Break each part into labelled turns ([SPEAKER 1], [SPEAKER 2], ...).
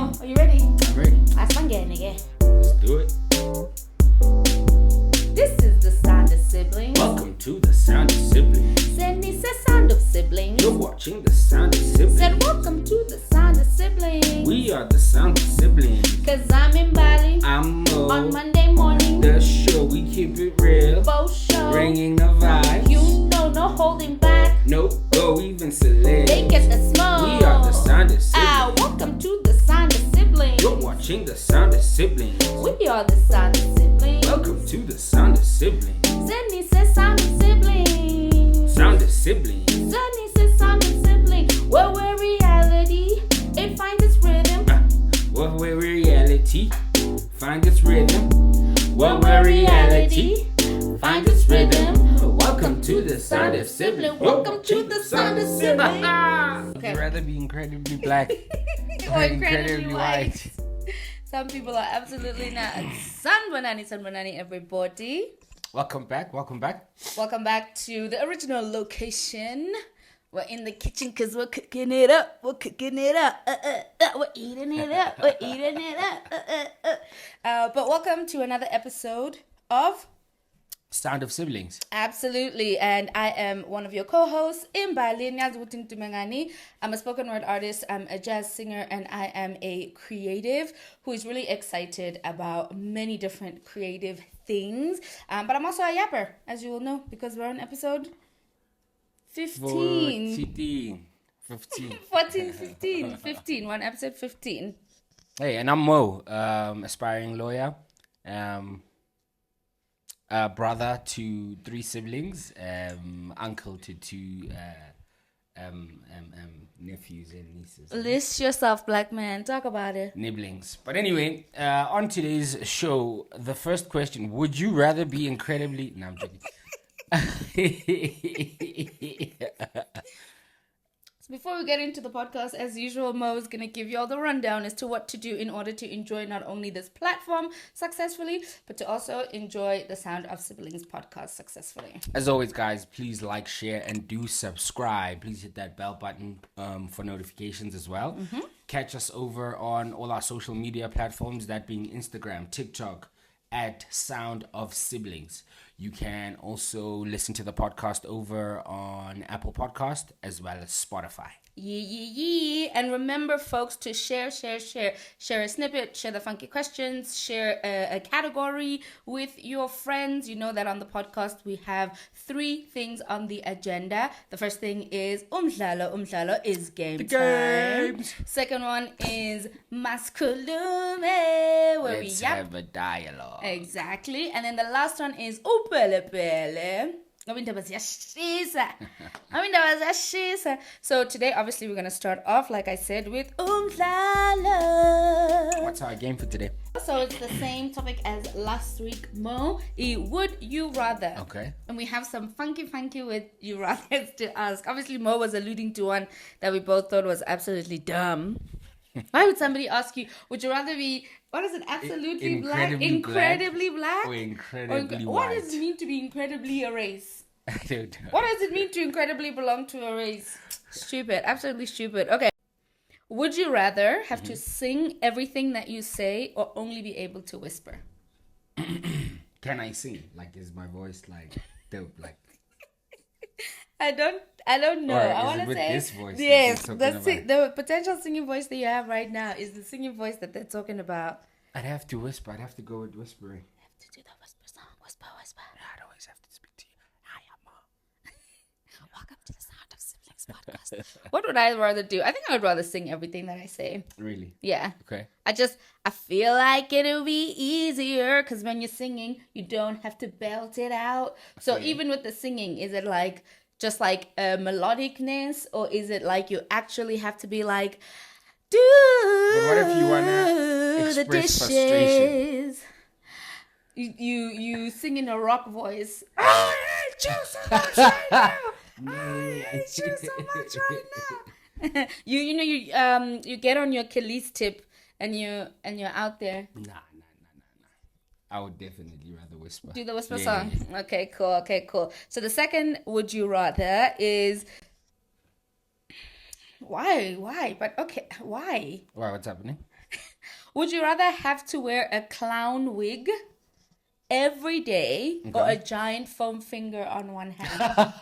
[SPEAKER 1] Mo, are you ready?
[SPEAKER 2] I'm ready.
[SPEAKER 1] Let's again.
[SPEAKER 2] Let's do it.
[SPEAKER 1] This is the Sound of Siblings.
[SPEAKER 2] Welcome to the Sound of Siblings.
[SPEAKER 1] Sandy says Sound of Siblings.
[SPEAKER 2] You're watching the Sound of Siblings.
[SPEAKER 1] Said welcome to the Sound of Siblings.
[SPEAKER 2] We are the Sound of Siblings.
[SPEAKER 1] Cause I'm Imbali.
[SPEAKER 2] I'm Mo.
[SPEAKER 1] On Monday morning.
[SPEAKER 2] The show we keep it real.
[SPEAKER 1] Both show.
[SPEAKER 2] Bringing the vibes.
[SPEAKER 1] You know, no holding back.
[SPEAKER 2] No go even select.
[SPEAKER 1] They get the smoke.
[SPEAKER 2] We are the Sound of Siblings.
[SPEAKER 1] Welcome to the Sound of Siblings.
[SPEAKER 2] You're watching the Sound of Siblings.
[SPEAKER 1] We are the Sound of Siblings.
[SPEAKER 2] Welcome to the Sound of Siblings.
[SPEAKER 1] Sandy says Sound of Siblings.
[SPEAKER 2] Sound of Siblings.
[SPEAKER 1] Sandy says Sound of Siblings. Well, we're reality. It finds its rhythm.
[SPEAKER 2] Well, we're reality. Find its rhythm. Well, we're reality. Find its rhythm. Welcome to the Sound of Siblings.
[SPEAKER 1] Welcome to the Sound of Siblings.
[SPEAKER 2] Would you rather be incredibly black
[SPEAKER 1] Or incredibly white. Some people are absolutely not. Sanbanani, everybody.
[SPEAKER 2] Welcome back.
[SPEAKER 1] Welcome back to the original location. We're in the kitchen because we're cooking it up. We're eating it up. But welcome to another episode of
[SPEAKER 2] Sound of Siblings.
[SPEAKER 1] Absolutely, and I am one of your co-hosts, Imbali. I'm a spoken word artist, I'm a jazz singer, and I am a creative who is really excited about many different creative things. But I'm also a yapper, as you will know, because we're on episode 15. 15. We're on episode 15.
[SPEAKER 2] Hey, and I'm Mo, aspiring lawyer. Brother to 3 siblings, uncle to 2 nephews and nieces.
[SPEAKER 1] List yourself, black man. Talk about it.
[SPEAKER 2] Nibblings. But anyway, on today's show, the first question: would you rather be incredibly? No, I'm joking.
[SPEAKER 1] So before we get into the podcast, as usual, Mo is going to give you all the rundown as to what to do in order to enjoy not only this platform successfully, but to also enjoy the Sound of Siblings podcast successfully.
[SPEAKER 2] As always, guys, please like, share, and do subscribe. Please hit that bell button for notifications as well. Mm-hmm. Catch us over on all our social media platforms, that being Instagram, TikTok, at Sound of Siblings. You can also listen to the podcast over on Apple Podcast as well as Spotify.
[SPEAKER 1] Yeah. And remember, folks, to share a snippet, share the funky questions, share a category with your friends. You know that on the podcast we have 3 things on the agenda. The first thing is UMDLALO is game time. Second one is MASI'KHULUME, where
[SPEAKER 2] Let's have a dialogue.
[SPEAKER 1] Exactly. And then the last one is UPELEPELE. So today, obviously, we're going to start off, like I said, with UMDLALO.
[SPEAKER 2] What's our game for today?
[SPEAKER 1] So it's the same topic as last week, Mo. Would you rather?
[SPEAKER 2] Okay.
[SPEAKER 1] And we have some funky would you rather to ask. Obviously, Mo was alluding to one that we both thought was absolutely dumb. Why would somebody ask you, would you rather be, what is it, absolutely incredibly black?
[SPEAKER 2] Or incredibly white?
[SPEAKER 1] What does it mean to be incredibly a race?
[SPEAKER 2] I don't know.
[SPEAKER 1] What does it mean to incredibly belong to a race? Stupid. Absolutely stupid. Okay. Would you rather have to sing everything that you say or only be able to whisper?
[SPEAKER 2] Can I sing? Like, is my voice like dope? Like,
[SPEAKER 1] I don't know. I want to say
[SPEAKER 2] this voice.
[SPEAKER 1] Yes, the potential singing voice that you have right now is the singing voice that they're talking about.
[SPEAKER 2] I'd have to whisper. I'd have to go with whispering.
[SPEAKER 1] You have to do the whisper song. Whisper.
[SPEAKER 2] I'd always have to speak to you. Hi, I'm Mom.
[SPEAKER 1] Welcome to the Sound of Siblings podcast. What would I rather do? I think I would rather sing everything that I say.
[SPEAKER 2] Really?
[SPEAKER 1] Yeah.
[SPEAKER 2] Okay.
[SPEAKER 1] I feel like it'll be easier because when you're singing, you don't have to belt it out. So even with the singing, is it like just like a melodicness, or is it like you actually have to be like, do
[SPEAKER 2] but what if you want to express frustration?
[SPEAKER 1] You sing in a rock voice. I hate you so much right now. I hate you so much right now. you get on your Khalees tip and you're out there.
[SPEAKER 2] Nah. I would definitely rather whisper.
[SPEAKER 1] Do the whisper song. Yeah. Okay, cool. So the second would you rather is Why? But okay, why?
[SPEAKER 2] Why? What's happening?
[SPEAKER 1] Would you rather have to wear a clown wig every day or a giant foam finger on one hand?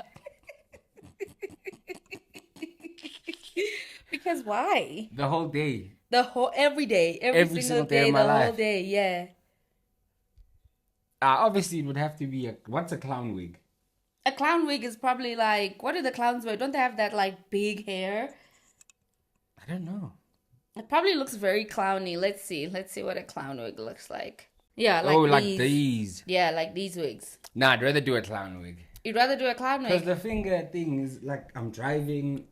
[SPEAKER 1] Because why?
[SPEAKER 2] The whole day.
[SPEAKER 1] Every day, every single day,
[SPEAKER 2] of my
[SPEAKER 1] the
[SPEAKER 2] life.
[SPEAKER 1] whole day, yeah.
[SPEAKER 2] Obviously, it would have to be what's a clown wig?
[SPEAKER 1] A clown wig is probably like, what do the clowns wear? Don't they have that like big hair?
[SPEAKER 2] I don't know.
[SPEAKER 1] It probably looks very clowny. Let's see what a clown wig looks like. Yeah, like
[SPEAKER 2] like
[SPEAKER 1] these.
[SPEAKER 2] these.
[SPEAKER 1] Yeah, like these wigs.
[SPEAKER 2] Nah, I'd rather do a clown wig.
[SPEAKER 1] You'd rather do a clown
[SPEAKER 2] Because
[SPEAKER 1] wig?
[SPEAKER 2] the finger thing is like I'm driving.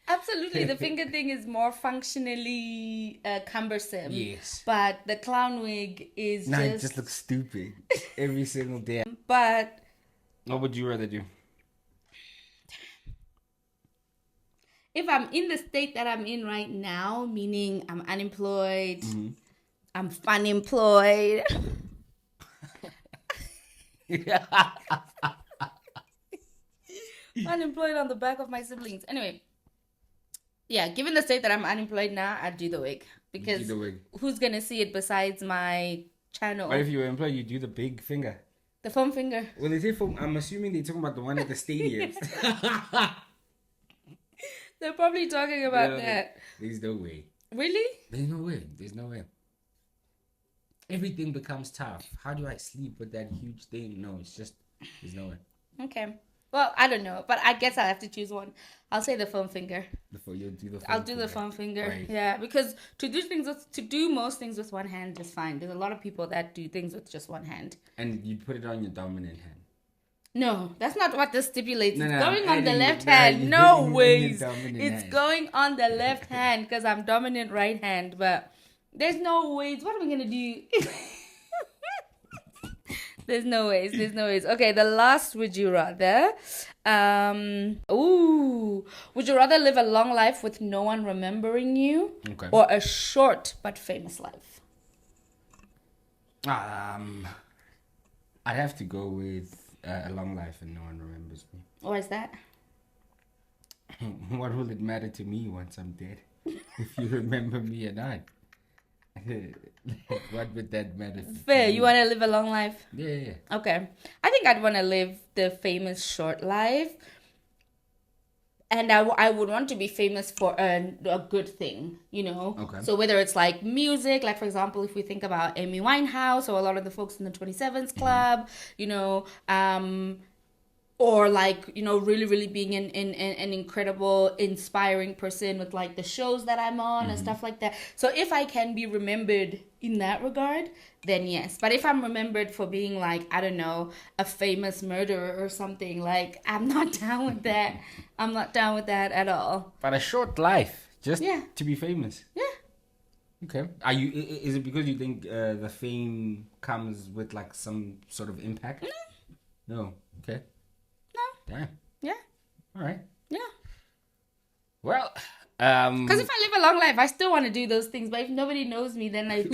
[SPEAKER 1] Absolutely, the finger thing is more functionally cumbersome.
[SPEAKER 2] Yes.
[SPEAKER 1] But the clown wig is
[SPEAKER 2] it just looks stupid every single day.
[SPEAKER 1] But
[SPEAKER 2] What would you rather do?
[SPEAKER 1] if I'm in the state that I'm in right now, meaning I'm unemployed, I'm funemployed. Unemployed on the back of my siblings. Anyway, yeah, given the state that I'm unemployed now, I'd do the wig. Because who's going to see it besides my channel?
[SPEAKER 2] What if you were employed, you do the big finger?
[SPEAKER 1] The foam finger.
[SPEAKER 2] Well, they say foam. I'm assuming they're talking about the one at the stadiums.
[SPEAKER 1] They're probably talking about that.
[SPEAKER 2] There's no way.
[SPEAKER 1] Really?
[SPEAKER 2] There's no way. Everything becomes tough. How do I sleep with that huge thing? No, there's no way.
[SPEAKER 1] Okay. Well, I don't know, but I guess I'll have to choose one. I'll say the foam finger. I'll do the foam finger. Right. Yeah, because to do most things with one hand is fine. There's a lot of people that do things with just one hand.
[SPEAKER 2] And you put it on your dominant hand.
[SPEAKER 1] No, that's not what this stipulates. It's
[SPEAKER 2] No,
[SPEAKER 1] going on the left hand. No ways. It's going on the left hand because I'm dominant right hand. But there's no ways. What am I going to do? There's no ways. Okay, the last would you rather. Would you rather live a long life with no one remembering you, or a short but famous life?
[SPEAKER 2] I'd have to go with a long life and no one remembers me.
[SPEAKER 1] Why is that?
[SPEAKER 2] What will it matter to me once I'm dead? If you remember me or not. What would that matter?
[SPEAKER 1] Fair. You want to live a long life?
[SPEAKER 2] Yeah.
[SPEAKER 1] Okay. I think I'd want to live the famous short life. And I would want to be famous for a good thing, you know?
[SPEAKER 2] Okay.
[SPEAKER 1] So whether it's like music, like for example, if we think about Amy Winehouse or a lot of the folks in the 27s Club, you know, or like, you know, really, really being an incredible, inspiring person with like the shows that I'm on and stuff like that. So if I can be remembered in that regard, then yes. But if I'm remembered for being like, I don't know, a famous murderer or something, like I'm not down with that. I'm not down with that at all.
[SPEAKER 2] But a short life, just to be famous.
[SPEAKER 1] Yeah.
[SPEAKER 2] Okay. Is it because you think the fame comes with like some sort of impact? No. Okay. Damn. Yeah. All right.
[SPEAKER 1] Yeah.
[SPEAKER 2] Well,
[SPEAKER 1] because if I live a long life, I still want to do those things. But if nobody knows me, then like,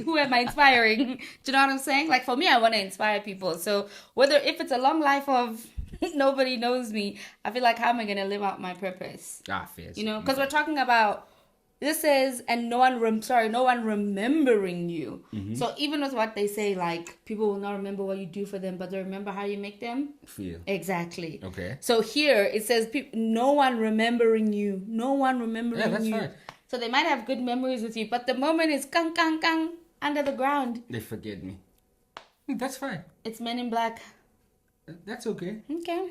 [SPEAKER 1] who am I inspiring? Do you know what I'm saying? Like for me, I want to inspire people. So if it's a long life of nobody knows me, I feel like how am I gonna live out my purpose?
[SPEAKER 2] Fair.
[SPEAKER 1] You know, because we're talking about. This is, and no one remembering you. So even with what they say, like, people will not remember what you do for them, but they remember how you make them
[SPEAKER 2] feel.
[SPEAKER 1] Exactly.
[SPEAKER 2] Okay.
[SPEAKER 1] So here, it says, no one remembering you. No one remembering
[SPEAKER 2] that's
[SPEAKER 1] you.
[SPEAKER 2] fine.
[SPEAKER 1] So they might have good memories with you, but the moment is kang, kang, kang, under the ground.
[SPEAKER 2] They forget me. That's fine.
[SPEAKER 1] It's Men in Black.
[SPEAKER 2] That's okay.
[SPEAKER 1] Okay.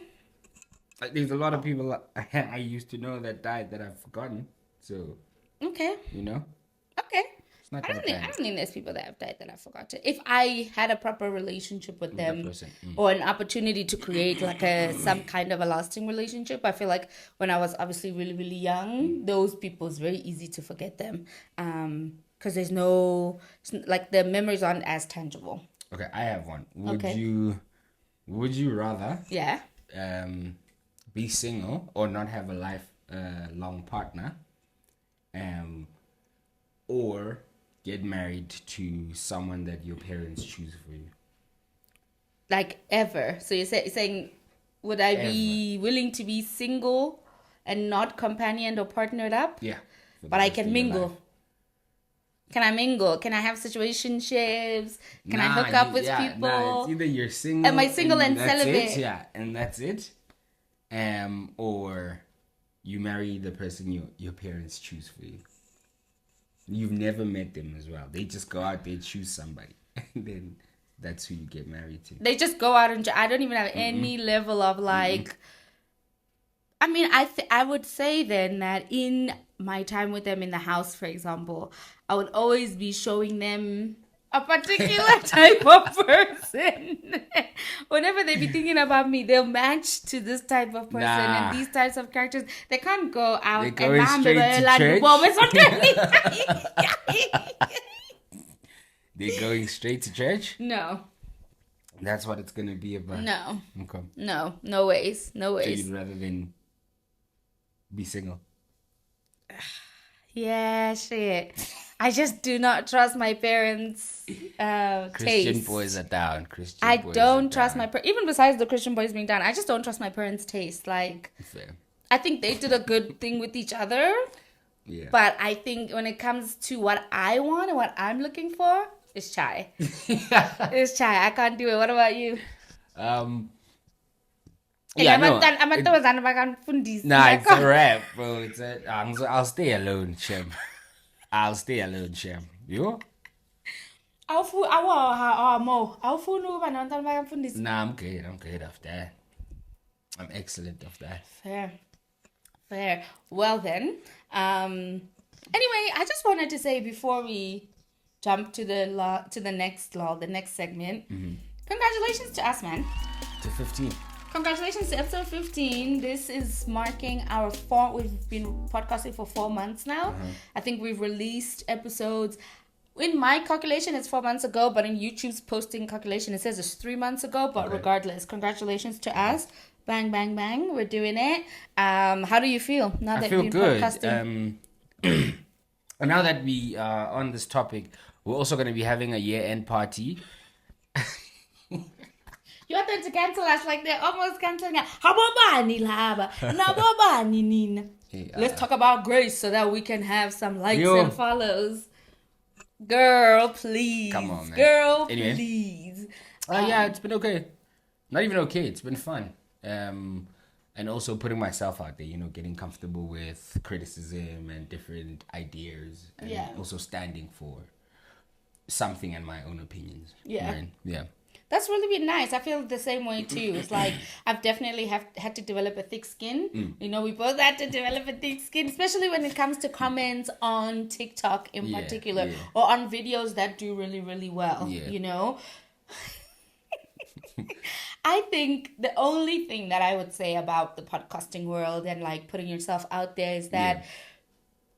[SPEAKER 2] There's a lot of people I used to know that died that I've forgotten, so...
[SPEAKER 1] Okay.
[SPEAKER 2] You know?
[SPEAKER 1] Okay. I don't think there's people that have died that I forgot to. If I had a proper relationship with them or an opportunity to create like some kind of a lasting relationship, I feel like when I was obviously really, really young, those people, it's very easy to forget them. Because there's like the memories aren't as tangible.
[SPEAKER 2] Okay, I have one. Would you rather be single or not have a lifelong partner? Or get married to someone that your parents choose for you.
[SPEAKER 1] Like ever. So you're saying, would I be willing to be single and not companioned or partnered up?
[SPEAKER 2] Yeah. for the
[SPEAKER 1] but I
[SPEAKER 2] rest
[SPEAKER 1] can
[SPEAKER 2] of your
[SPEAKER 1] mingle.
[SPEAKER 2] life.
[SPEAKER 1] Can I mingle? Can I have situationships? Can I hook up with people?
[SPEAKER 2] Nah, it's either you're single.
[SPEAKER 1] Am I single and
[SPEAKER 2] that's
[SPEAKER 1] celibate?
[SPEAKER 2] It, yeah, and that's it. Or you marry the person your parents choose for you. You've never met them as well. They just go out there, choose somebody, and then that's who you get married to.
[SPEAKER 1] They just go out and I don't even have any level of like. I mean, I would say then that in my time with them in the house, for example, I would always be showing them a particular type of person. Whenever they be thinking about me, they'll match to this type of person and these types of characters. They can't go out
[SPEAKER 2] They're going straight to church. They're going straight to church?
[SPEAKER 1] No.
[SPEAKER 2] That's what it's going to be about?
[SPEAKER 1] No.
[SPEAKER 2] Okay.
[SPEAKER 1] No ways. No
[SPEAKER 2] So
[SPEAKER 1] ways.
[SPEAKER 2] you'd rather than be single?
[SPEAKER 1] Yeah, shit. I just do not trust my parents'
[SPEAKER 2] Christian
[SPEAKER 1] taste.
[SPEAKER 2] boys are down.
[SPEAKER 1] I don't trust my even besides the Christian boys being down, I just don't trust my parents' taste. Like,
[SPEAKER 2] fair.
[SPEAKER 1] I think they did a good thing with each other.
[SPEAKER 2] Yeah.
[SPEAKER 1] But I think when it comes to what I want and what I'm looking for, it's chai. It's chai. I can't do it. What about you?
[SPEAKER 2] Yeah, no. Nah, it's a wrap, bro. I'll stay alone, Shem. I'll stay alone, Shem. You? Nah, I'm good. I'm good of that. I'm excellent of that.
[SPEAKER 1] Fair. Well then, anyway, I just wanted to say before we jump to the next segment, congratulations to us, man.
[SPEAKER 2] To 15.
[SPEAKER 1] Congratulations to episode 15. This is marking we've been podcasting for 4 months now. I think we've released episodes. In my calculation, it's 4 months ago, but in YouTube's posting calculation, it says it's 3 months ago. But regardless, congratulations to us. Bang, bang, bang. We're doing it. How do you feel now that you've been podcasting?
[SPEAKER 2] And now that we are on this topic, we're also going to be having a year-end party.
[SPEAKER 1] You want them to cancel us like they're almost canceling us. Let's talk about grace so that we can have some likes and follows. Girl, please.
[SPEAKER 2] Come on, man.
[SPEAKER 1] Girl,
[SPEAKER 2] anyway.
[SPEAKER 1] please.
[SPEAKER 2] Yeah, it's been okay. Not even okay. It's been fun. And also putting myself out there, getting comfortable with criticism and different ideas. And also standing for something and my own opinions.
[SPEAKER 1] Yeah.
[SPEAKER 2] Right? Yeah.
[SPEAKER 1] That's really been nice. I feel the same way too. It's like I've definitely had to develop a thick skin. We both had to develop a thick skin, especially when it comes to comments on TikTok in particular, or on videos that do really, really well. I think the only thing that I would say about the podcasting world and like putting yourself out there is that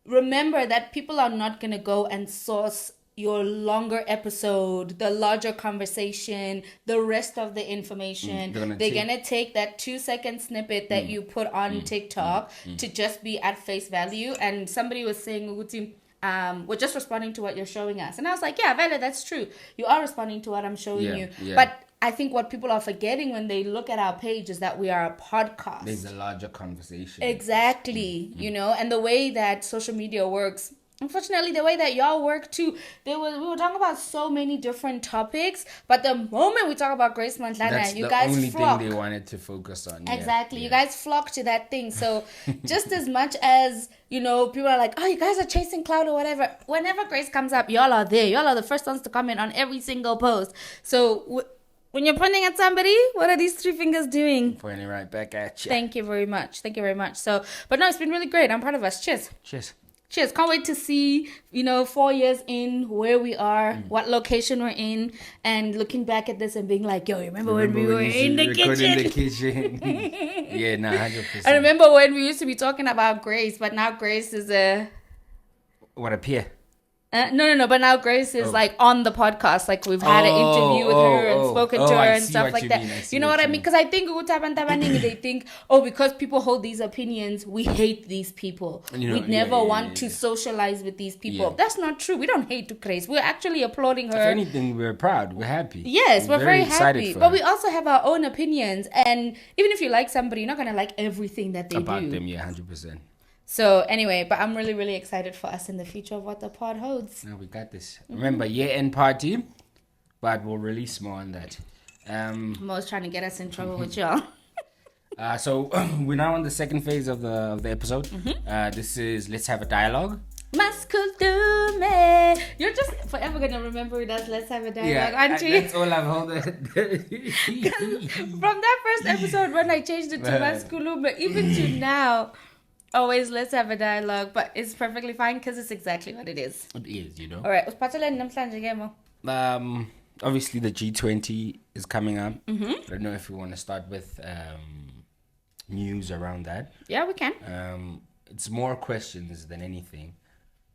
[SPEAKER 1] remember that people are not going to go and source your longer episode, the larger conversation, the rest of the information. They're gonna take that 2-second snippet that you put on TikTok to just be at face value. And somebody was saying, we're just responding to what you're showing us. And I was like, yeah, Vela, that's true. You are responding to what I'm showing you. Yeah. But I think what people are forgetting when they look at our page is that we are a podcast.
[SPEAKER 2] There's a larger conversation.
[SPEAKER 1] Exactly. And the way that social media works, unfortunately, the way that y'all work too, we were talking about so many different topics, but the moment we talk about Grace Mantlana, you guys flock. That's the only
[SPEAKER 2] thing they wanted to focus on.
[SPEAKER 1] Exactly. You guys flock to that thing. So just as much as, people are like, oh, you guys are chasing clout or whatever, whenever Grace comes up, y'all are there. Y'all are the first ones to comment on every single post. So when you're pointing at somebody, what are these 3 fingers doing?
[SPEAKER 2] Pointing right back at you.
[SPEAKER 1] Thank you very much. So, but no, it's been really great. I'm proud of us. Cheers. Cheers. Can't wait to see, 4 years in, where we are, what location we're in, and looking back at this and being like, yo, remember when we were in the kitchen?
[SPEAKER 2] Yeah, 100%.
[SPEAKER 1] I remember when we used to be talking about Grace, but now Grace is a
[SPEAKER 2] peer.
[SPEAKER 1] No, but now Grace is like on the podcast. Like we've had an interview with her and spoken to her and stuff like that. You know what I mean? Because I think they think, because people hold these opinions, we hate these people. We'd never want to socialize with these people. Yeah. That's not true. We don't hate Grace. We're actually applauding her.
[SPEAKER 2] If anything, we're proud. We're happy.
[SPEAKER 1] Yes, we're very happy. But we also have our own opinions. And even if you like somebody, you're not going to like everything that they do.
[SPEAKER 2] About them, 100%.
[SPEAKER 1] So anyway, but I'm really, really excited for us in the future of what the pod holds.
[SPEAKER 2] No, we got this. Remember, year-end party, but we'll release more on that.
[SPEAKER 1] Mo's trying to get us in trouble with y'all.
[SPEAKER 2] So we're now on the second phase of the episode. This is Let's Have a Dialogue.
[SPEAKER 1] MASI'KHULUME. You're just forever gonna remember it as Let's Have a Dialogue, aren't you?
[SPEAKER 2] That's all I've held.
[SPEAKER 1] From that first episode when I changed it to MASI'KHULUME, even to now, always Let's Have a Dialogue. But it's perfectly fine because it's exactly what it is.
[SPEAKER 2] It is, you know.
[SPEAKER 1] All right, usiphatheleni namhlanje ke Mo?
[SPEAKER 2] Obviously the G20 is coming up. I don't know if we want to start with news around that.
[SPEAKER 1] Yeah, we can.
[SPEAKER 2] It's more questions than anything.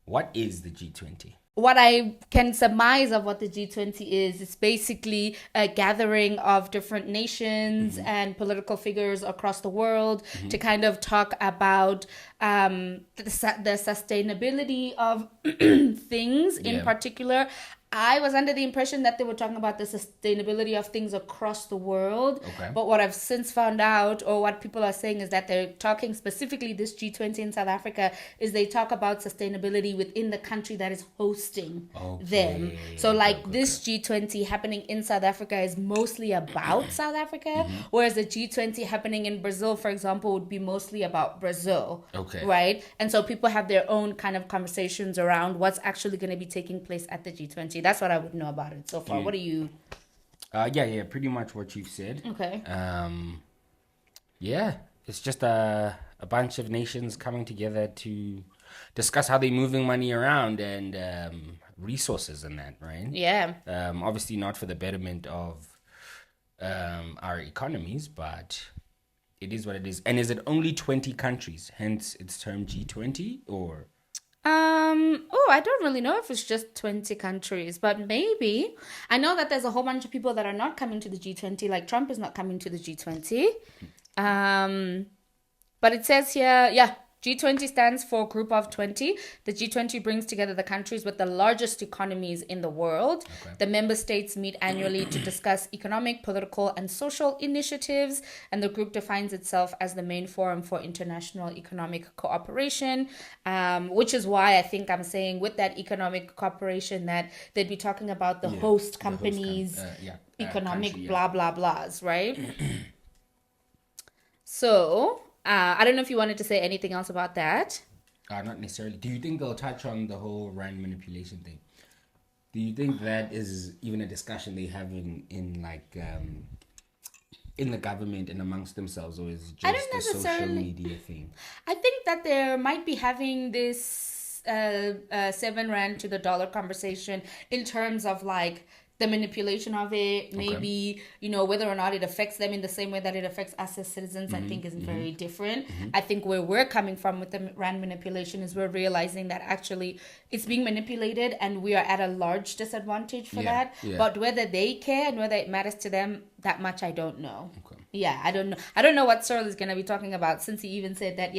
[SPEAKER 2] What is the G20?
[SPEAKER 1] What I can surmise of what the G20 is, it's basically a gathering of different nations and political figures across the world to kind of talk about the sustainability of things in particular. I was under the impression that they were talking about the sustainability of things across the world.
[SPEAKER 2] Okay.
[SPEAKER 1] But what I've since found out, or what people are saying, is that they're talking specifically this G20 in South Africa, is they talk about sustainability within the country that is hosting them. So like this G20 happening in South Africa is mostly about South Africa, whereas the G20 happening in Brazil, for example, would be mostly about Brazil.
[SPEAKER 2] Okay.
[SPEAKER 1] Right? And so people have their own kind of conversations around what's actually going to be taking place at the G20. That's what I would know about it so far. What do you?
[SPEAKER 2] Yeah, pretty much what you've said.
[SPEAKER 1] Okay.
[SPEAKER 2] Yeah, it's just a bunch of nations coming together to discuss how they're moving money around and resources and that, right?
[SPEAKER 1] Yeah.
[SPEAKER 2] Obviously not for the betterment of our economies, but it is what it is. And is it only 20 countries, hence it's termed G20, or?
[SPEAKER 1] I don't really know if it's just 20 countries, but maybe. I know that there's a whole bunch of people that are not coming to the G20, like Trump is not coming to the G20. But it says here, G20 stands for Group of 20. The G20 brings together the countries with the largest economies in the world. Okay. The member states meet annually to discuss economic, political, and social initiatives. And the group defines itself as the main forum for international economic cooperation, which is why I think I'm saying with that economic cooperation that they'd be talking about the host companies, economic country, blah, blah, blahs, right? So... I don't know if you wanted to say anything else about that.
[SPEAKER 2] Not necessarily. Do you think they'll touch on the whole rand manipulation thing? Do you think that is even a discussion they have in the government and amongst themselves, or is it just a social media thing?
[SPEAKER 1] I think that they might be having this 7 rand to the dollar conversation in terms of like the manipulation of it, maybe, whether or not it affects them in the same way that it affects us as citizens, I think is very different. I think where we're coming from with the rand manipulation is we're realizing that actually it's being manipulated and we are at a large disadvantage for that. Yeah. But whether they care and whether it matters to them that much, I don't know. Okay. Yeah, I don't know. I don't know what Cyril is going to be talking about, since he even said that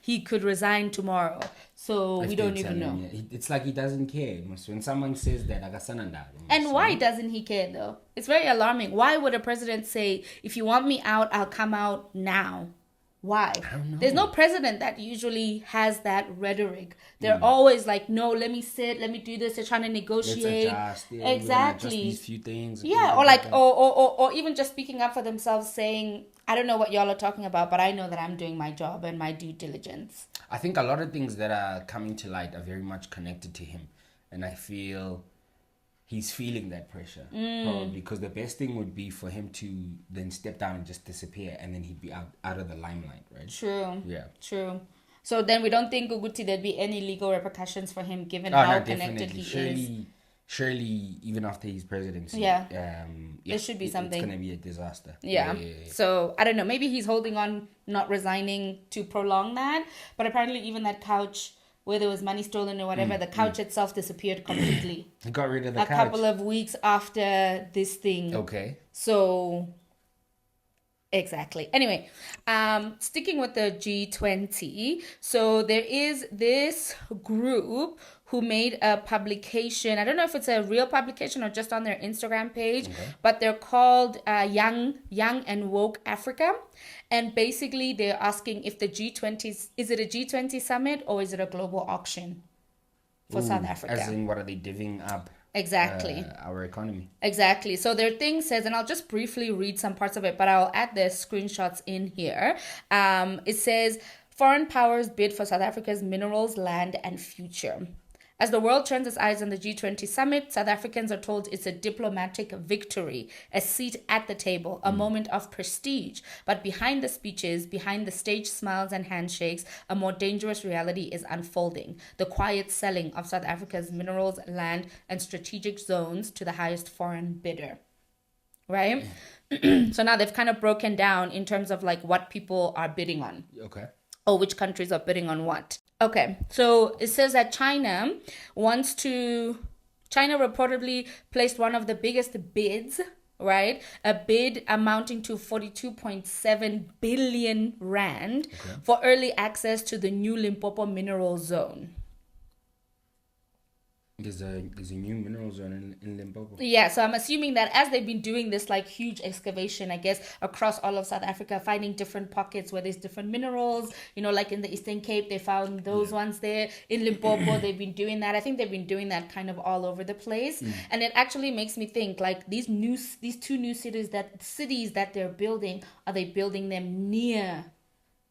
[SPEAKER 1] he could resign tomorrow. So we don't even know.
[SPEAKER 2] It's like he doesn't care. When someone says that,
[SPEAKER 1] and why doesn't he care though? It's very alarming. Why would a president say, if you want me out, I'll come out now? Why?
[SPEAKER 2] I don't know.
[SPEAKER 1] There's no president that usually has that rhetoric. They're always like, no, let me sit, let me do this. They're trying to negotiate.
[SPEAKER 2] Let's adjust,
[SPEAKER 1] exactly.
[SPEAKER 2] Adjust these few things.
[SPEAKER 1] Yeah, or like, or even just speaking up for themselves, saying, I don't know what y'all are talking about, but I know that I'm doing my job and my due diligence.
[SPEAKER 2] I think a lot of things that are coming to light are very much connected to him, and I feel he's feeling that pressure, probably, because the best thing would be for him to then step down and just disappear, and then he'd be out of the limelight, right?
[SPEAKER 1] True.
[SPEAKER 2] Yeah.
[SPEAKER 1] True. So then we don't think, Uguti, there'd be any legal repercussions for him, given how connected he is.
[SPEAKER 2] Surely, even after his presidency,
[SPEAKER 1] there should be something.
[SPEAKER 2] It's going to be a disaster.
[SPEAKER 1] Yeah. So, I don't know. Maybe he's holding on, not resigning to prolong that. But apparently even that couch, where there was money stolen or whatever, the couch itself disappeared completely.
[SPEAKER 2] He got rid of the couch?
[SPEAKER 1] A couple of weeks after this thing.
[SPEAKER 2] Okay.
[SPEAKER 1] So, exactly. Anyway, sticking with the G20. So, there is this group who made a publication. I don't know if it's a real publication or just on their Instagram page, but they're called Young and Woke Africa. And basically they're asking if the G20, is it a G20 summit or is it a global auction for South Africa?
[SPEAKER 2] As in, what are they divvying up?
[SPEAKER 1] Exactly.
[SPEAKER 2] Our economy.
[SPEAKER 1] Exactly. So their thing says, and I'll just briefly read some parts of it, but I'll add the screenshots in here. It says, foreign powers bid for South Africa's minerals, land, and future. As the world turns its eyes on the G20 summit, South Africans are told it's a diplomatic victory, a seat at the table, a moment of prestige. But behind the speeches, behind the stage smiles and handshakes, a more dangerous reality is unfolding. The quiet selling of South Africa's minerals, land, and strategic zones to the highest foreign bidder. Right? So now they've kind of broken down in terms of like what people are bidding on.
[SPEAKER 2] Okay.
[SPEAKER 1] Or which countries are bidding on what. Okay, so it says that China reportedly placed one of the biggest bids, right? A bid amounting to 42.7 billion rand for early access to the new Limpopo mineral zone.
[SPEAKER 2] There's a new mineral zone in Limpopo.
[SPEAKER 1] Yeah, so I'm assuming that as they've been doing this like huge excavation, I guess, across all of South Africa, finding different pockets where there's different minerals, you know, like in the Eastern Cape, they found those ones there. In Limpopo, they've been doing that. I think they've been doing that kind of all over the place. And it actually makes me think like these two new cities that they're building, are they building them near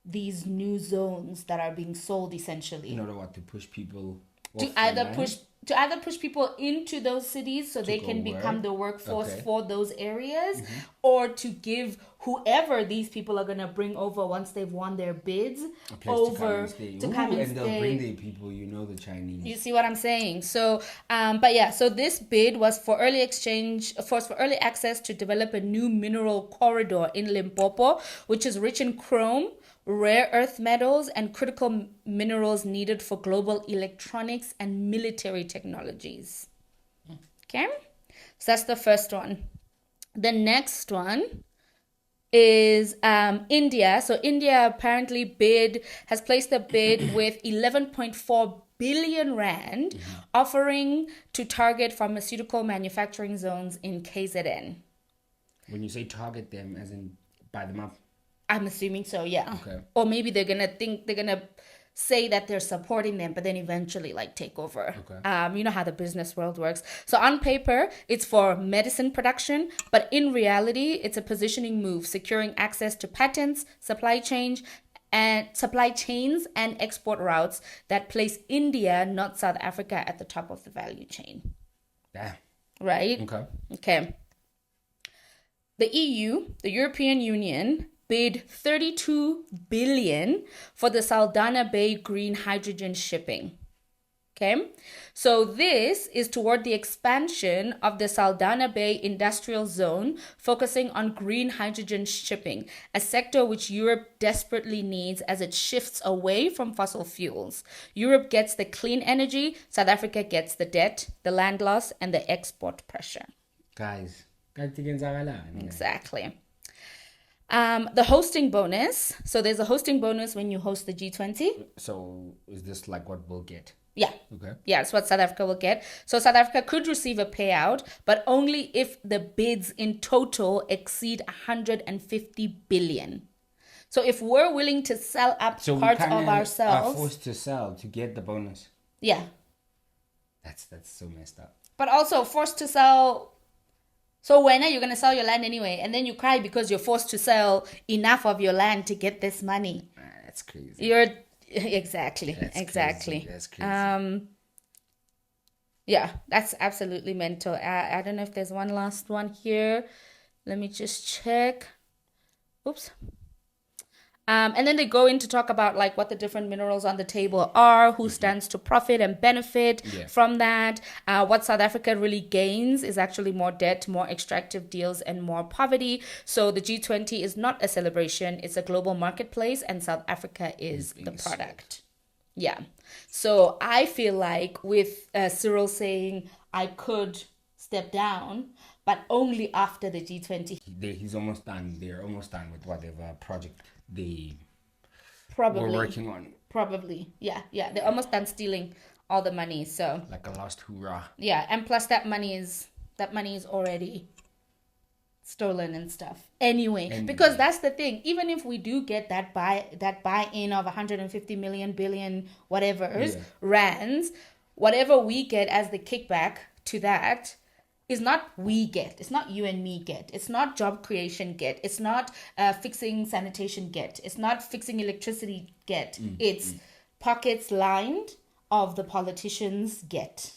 [SPEAKER 1] these new zones that are being sold essentially?
[SPEAKER 2] In order to push people
[SPEAKER 1] to either push people into those cities so they can become the workforce for those areas, or to give whoever these people are going to bring over once they've won their bids over to come and stay.
[SPEAKER 2] They'll bring their people, the Chinese.
[SPEAKER 1] You see what I'm saying? So, but yeah, so this bid was for early access to develop a new mineral corridor in Limpopo, which is rich in chrome, rare earth metals, and critical minerals needed for global electronics and military technologies. Okay, so that's the first one. The next one is India. So India apparently has placed a bid with 11.4 billion rand, offering to target pharmaceutical manufacturing zones in KZN.
[SPEAKER 2] When you say target them, as in buy them up?
[SPEAKER 1] I'm assuming so, yeah.
[SPEAKER 2] Okay.
[SPEAKER 1] Or maybe they're gonna say that they're supporting them, but then eventually like take over. Okay. You know how the business world works. So on paper, it's for medicine production, but in reality, it's a positioning move, securing access to patents, supply chains, and export routes that place India, not South Africa, at the top of the value chain.
[SPEAKER 2] Yeah.
[SPEAKER 1] Right? Okay. The EU, the European Union, bid 32 billion for the Saldanha Bay green hydrogen shipping. Okay, so this is toward the expansion of the Saldanha Bay industrial zone, focusing on green hydrogen shipping, a sector which Europe desperately needs as it shifts away from fossil fuels. Europe gets the clean energy, South Africa gets the debt, the land loss, and the export pressure.
[SPEAKER 2] Guys.
[SPEAKER 1] Exactly. The hosting bonus. So there's a hosting bonus when you host the G20.
[SPEAKER 2] So is this like what we'll get?
[SPEAKER 1] Yeah.
[SPEAKER 2] Okay.
[SPEAKER 1] Yeah, it's what South Africa will get. So South Africa could receive a payout, but only if the bids in total exceed 150 billion. So if we're willing to sell up parts of ourselves,
[SPEAKER 2] are forced to sell to get the bonus.
[SPEAKER 1] Yeah.
[SPEAKER 2] That's so messed up.
[SPEAKER 1] But also forced to sell. So when are you going to sell your land anyway? And then you cry because you're forced to sell enough of your land to get this money.
[SPEAKER 2] That's crazy.
[SPEAKER 1] Exactly.
[SPEAKER 2] Crazy. That's crazy.
[SPEAKER 1] Yeah, that's absolutely mental. I don't know if there's one last one here. Let me just check. Oops. And then they go in to talk about like what the different minerals on the table are, who stands to profit and benefit from that. What South Africa really gains is actually more debt, more extractive deals, and more poverty. So the G20 is not a celebration. It's a global marketplace, and South Africa is the product. Yeah. So I feel like with Cyril saying I could step down, but only after the G20.
[SPEAKER 2] He's almost done. They're almost done with whatever project they
[SPEAKER 1] were
[SPEAKER 2] working on.
[SPEAKER 1] Probably. Yeah. They're almost done stealing all the money. So
[SPEAKER 2] like a last hoorah.
[SPEAKER 1] yeah, and plus that money is already stolen and stuff anyway, because that's the thing. Even if we do get that buy-in of 150 million billion whatever's rands, whatever we get as the kickback to that is not we get. It's not you and me get. It's not job creation get. It's not fixing sanitation get. It's not fixing electricity get. It's pockets lined of the politicians get.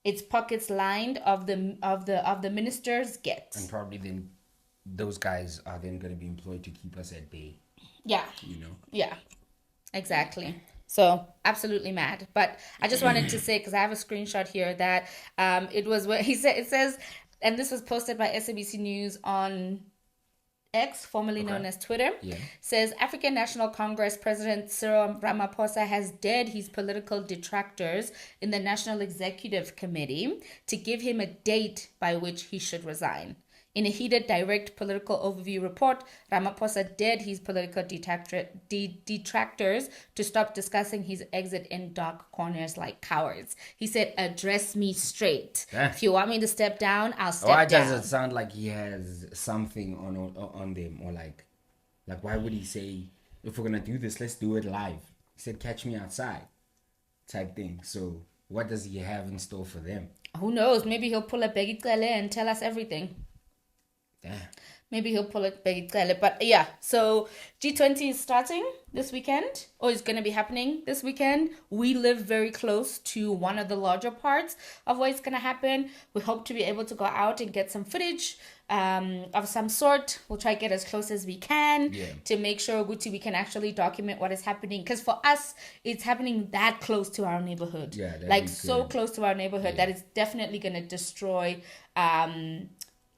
[SPEAKER 1] It's pockets lined of the ministers get.
[SPEAKER 2] And probably then those guys are then going to be employed to keep us at bay.
[SPEAKER 1] Yeah.
[SPEAKER 2] You know?
[SPEAKER 1] Yeah. Exactly. So absolutely mad. But I just wanted to say, because I have a screenshot here, that it was where he said, it says, and this was posted by SABC News on X, formerly known as Twitter, says African National Congress President Cyril Ramaphosa has dared his political detractors in the National Executive Committee to give him a date by which he should resign. In a heated direct political overview report, Ramaphosa dared his political detractors to stop discussing his exit in dark corners like cowards. He said, address me straight. If you want me to step down, I'll step down.
[SPEAKER 2] Why does it sound like he has something on them? Or like why would he say, if we're going to do this, let's do it live? He said, catch me outside type thing. So what does he have in store for them?
[SPEAKER 1] Who knows? Maybe he'll pull a Begitele and tell us everything.
[SPEAKER 2] Damn.
[SPEAKER 1] Maybe he'll pull it back. But yeah, so G20 is starting this weekend, or is going to be happening this weekend. We live very close to one of the larger parts of where it's going to happen. We hope to be able to go out and get some footage of some sort. We'll try to get as close as we can to make sure we can actually document what is happening. Because for us, it's happening that close to our neighborhood.
[SPEAKER 2] Yeah,
[SPEAKER 1] like so close to our neighborhood that it's definitely going to destroy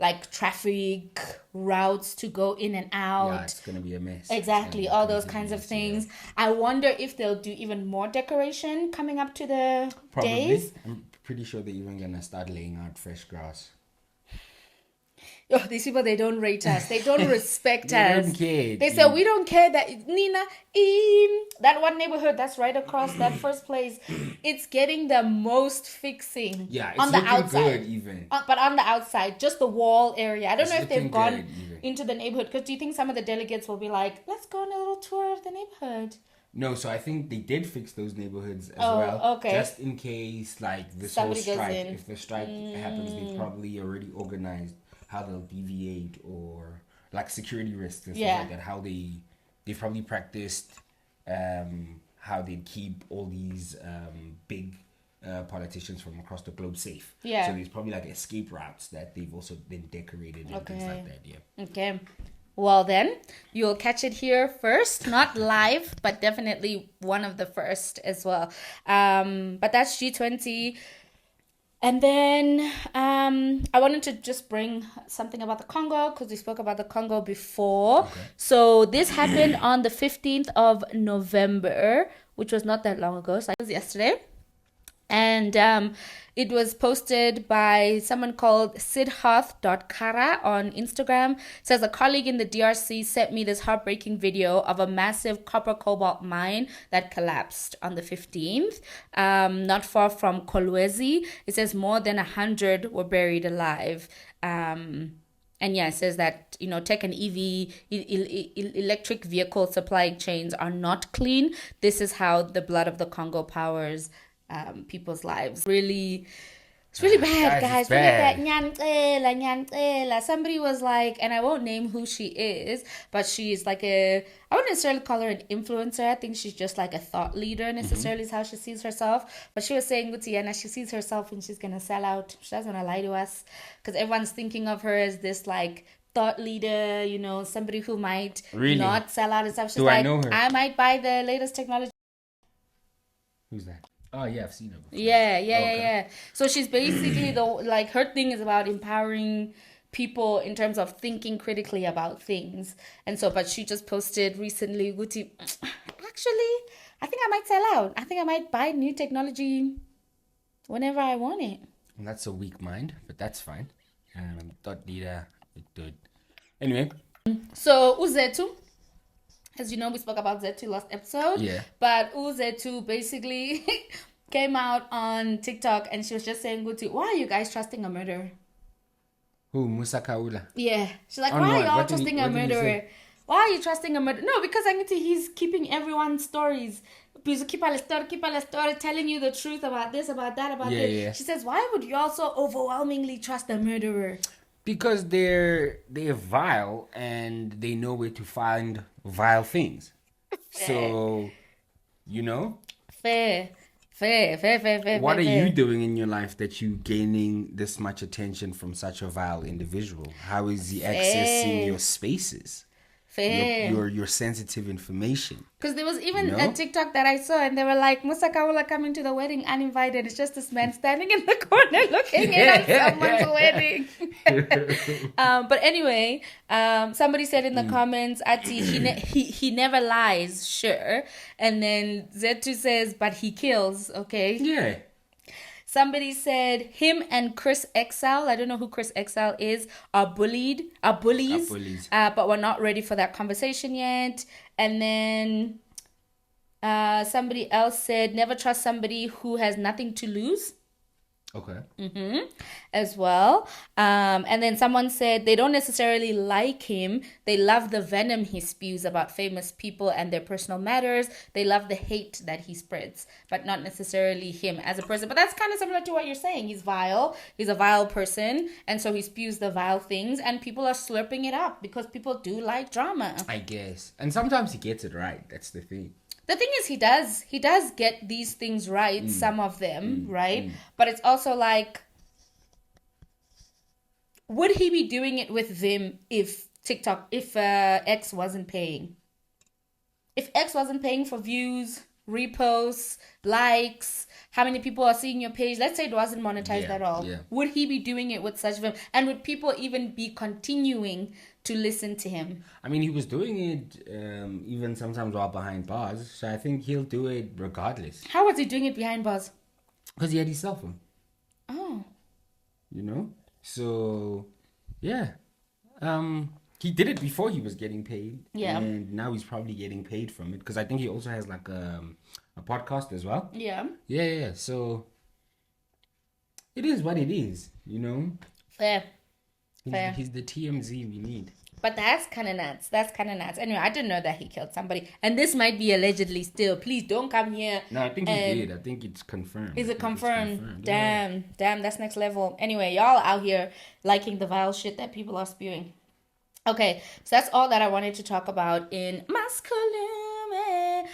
[SPEAKER 1] like traffic routes to go in and out.
[SPEAKER 2] Yeah, it's going to be a mess.
[SPEAKER 1] Exactly, all those kinds of things. I wonder if they'll do even more decoration coming up to the days.
[SPEAKER 2] I'm pretty sure they're even going to start laying out fresh grass.
[SPEAKER 1] Oh, these people, they don't rate us. They don't respect
[SPEAKER 2] they
[SPEAKER 1] us.
[SPEAKER 2] Don't care.
[SPEAKER 1] They say, we don't care that, Nina, that one neighborhood that's right across that first place, it's getting the most fixing.
[SPEAKER 2] Yeah, it's
[SPEAKER 1] on the
[SPEAKER 2] looking
[SPEAKER 1] outside.
[SPEAKER 2] good even.
[SPEAKER 1] But on the outside, just the wall area. I don't know if they've gone
[SPEAKER 2] even
[SPEAKER 1] into the neighborhood. Because do you think some of the delegates will be like, let's go on a little tour of the neighborhood?
[SPEAKER 2] No, so I think they did fix those neighborhoods as well.
[SPEAKER 1] Okay.
[SPEAKER 2] Just in case, like, this
[SPEAKER 1] Somebody
[SPEAKER 2] whole
[SPEAKER 1] goes
[SPEAKER 2] strike,
[SPEAKER 1] in.
[SPEAKER 2] if the strike happens, they've probably already organized how they'll deviate, or like security risks and stuff like that. How they've probably practiced how they'd keep all these big politicians from across the globe safe.
[SPEAKER 1] Yeah.
[SPEAKER 2] So there's probably like escape routes that they've also been decorated and things like that. Yeah.
[SPEAKER 1] Okay. Well then, you'll catch it here first, not live, but definitely one of the first as well. But that's G20. And then I wanted to just bring something about the Congo, because we spoke about the Congo before. Okay. So this happened on the 15th of November, which was not that long ago. So it was yesterday. And it was posted by someone called Siddharth.Kara on Instagram. It says, a colleague in the DRC sent me this heartbreaking video of a massive copper cobalt mine that collapsed on the 15th, not far from Kolwezi. It says more than 100 were buried alive. And yeah, it says that, tech and EV, electric vehicle supply chains are not clean. This is how the blood of the Congo powers people's lives. It's really bad, guys. Really bad. Nyantela. Somebody was like, and I won't name who she is, but she's like I wouldn't necessarily call her an influencer. I think she's just like a thought leader necessarily is how she sees herself. But she was saying, Gutiana, she sees herself and she's going to sell out. She doesn't want to lie to us, because everyone's thinking of her as this like thought leader, somebody who might not sell out and stuff. She's like, I know her. I might buy the latest technology.
[SPEAKER 2] Who's that? Oh, yeah, I've seen her before.
[SPEAKER 1] Yeah. So she's basically her thing is about empowering people in terms of thinking critically about things. And so, but she just posted recently, Guti, actually, I think I might sell out. I think I might buy new technology whenever I want it.
[SPEAKER 2] And that's a weak mind, but that's fine. Thought leader, good. Anyway.
[SPEAKER 1] So, Uzetu. As you know, we spoke about Zetu last episode.
[SPEAKER 2] Yeah.
[SPEAKER 1] But Uzetu basically came out on TikTok and she was just saying, why are you guys trusting a murderer?
[SPEAKER 2] Who, MASI'KHULUME?
[SPEAKER 1] Yeah. She's like,
[SPEAKER 2] On
[SPEAKER 1] why are
[SPEAKER 2] what?
[SPEAKER 1] y'all
[SPEAKER 2] What did he-
[SPEAKER 1] trusting
[SPEAKER 2] what
[SPEAKER 1] a
[SPEAKER 2] did he
[SPEAKER 1] murderer?
[SPEAKER 2] say?
[SPEAKER 1] Why are you trusting a murderer? No, because he's keeping everyone's stories. Please keep a story, telling you the truth about this, about that, about this.
[SPEAKER 2] Yeah.
[SPEAKER 1] She says, why would you also overwhelmingly trust a murderer?
[SPEAKER 2] Because they're vile and they know where to find vile things. So, you know,
[SPEAKER 1] Fair.
[SPEAKER 2] what are you doing in your life that you gaining this much attention from such a vile individual? How is he accessing your spaces?
[SPEAKER 1] Fair.
[SPEAKER 2] Your sensitive information.
[SPEAKER 1] Because there was even a TikTok that I saw and they were like, MASI'KHULUME coming to the wedding uninvited. It's just this man standing in the corner looking in on someone's wedding. But anyway, somebody said in the comments, Ati, he never lies, sure. And then Z2 says, but he kills, okay?
[SPEAKER 2] Yeah.
[SPEAKER 1] Somebody said him and Chris Exile, I don't know who Chris Exile is, are bullies, but we're not ready for that conversation yet. And then somebody else said never trust somebody who has nothing to lose.
[SPEAKER 2] Okay.
[SPEAKER 1] As well. And then someone said they don't necessarily like him. They love the venom he spews about famous people and their personal matters. They love the hate that he spreads, but not necessarily him as a person. But that's kind of similar to what you're saying. He's vile. He's a vile person. And so he spews the vile things and people are slurping it up because people do like drama.
[SPEAKER 2] I guess. And sometimes he gets it right. That's the thing.
[SPEAKER 1] The thing is, he does get these things right, some of them, right? But it's also like, would he be doing it with them if X wasn't paying? If X wasn't paying for views, reposts, likes, how many people are seeing your page? Let's say it wasn't monetized at all.
[SPEAKER 2] Yeah.
[SPEAKER 1] Would he be doing it with such them? And would people even be continuing to listen to him?
[SPEAKER 2] I mean, he was doing it even sometimes while behind bars. So I think he'll do it regardless.
[SPEAKER 1] How was he doing it behind bars?
[SPEAKER 2] Because he had his cell phone.
[SPEAKER 1] Oh.
[SPEAKER 2] You know? So, yeah. He did it before he was getting paid.
[SPEAKER 1] Yeah.
[SPEAKER 2] And now he's probably getting paid from it. Because I think he also has like a podcast as well.
[SPEAKER 1] Yeah.
[SPEAKER 2] Yeah. So, it is what it is, you know?
[SPEAKER 1] Fair.
[SPEAKER 2] He's the TMZ we need.
[SPEAKER 1] But that's kind of nuts. Anyway, I didn't know that he killed somebody. And this might be allegedly still. Please don't come here.
[SPEAKER 2] No, I think he did. I think it's confirmed.
[SPEAKER 1] Is it confirmed?
[SPEAKER 2] Yeah.
[SPEAKER 1] Damn, that's next level. Anyway, y'all out here liking the vile shit that people are spewing. Okay, so that's all that I wanted to talk about in MASI'KHULUME.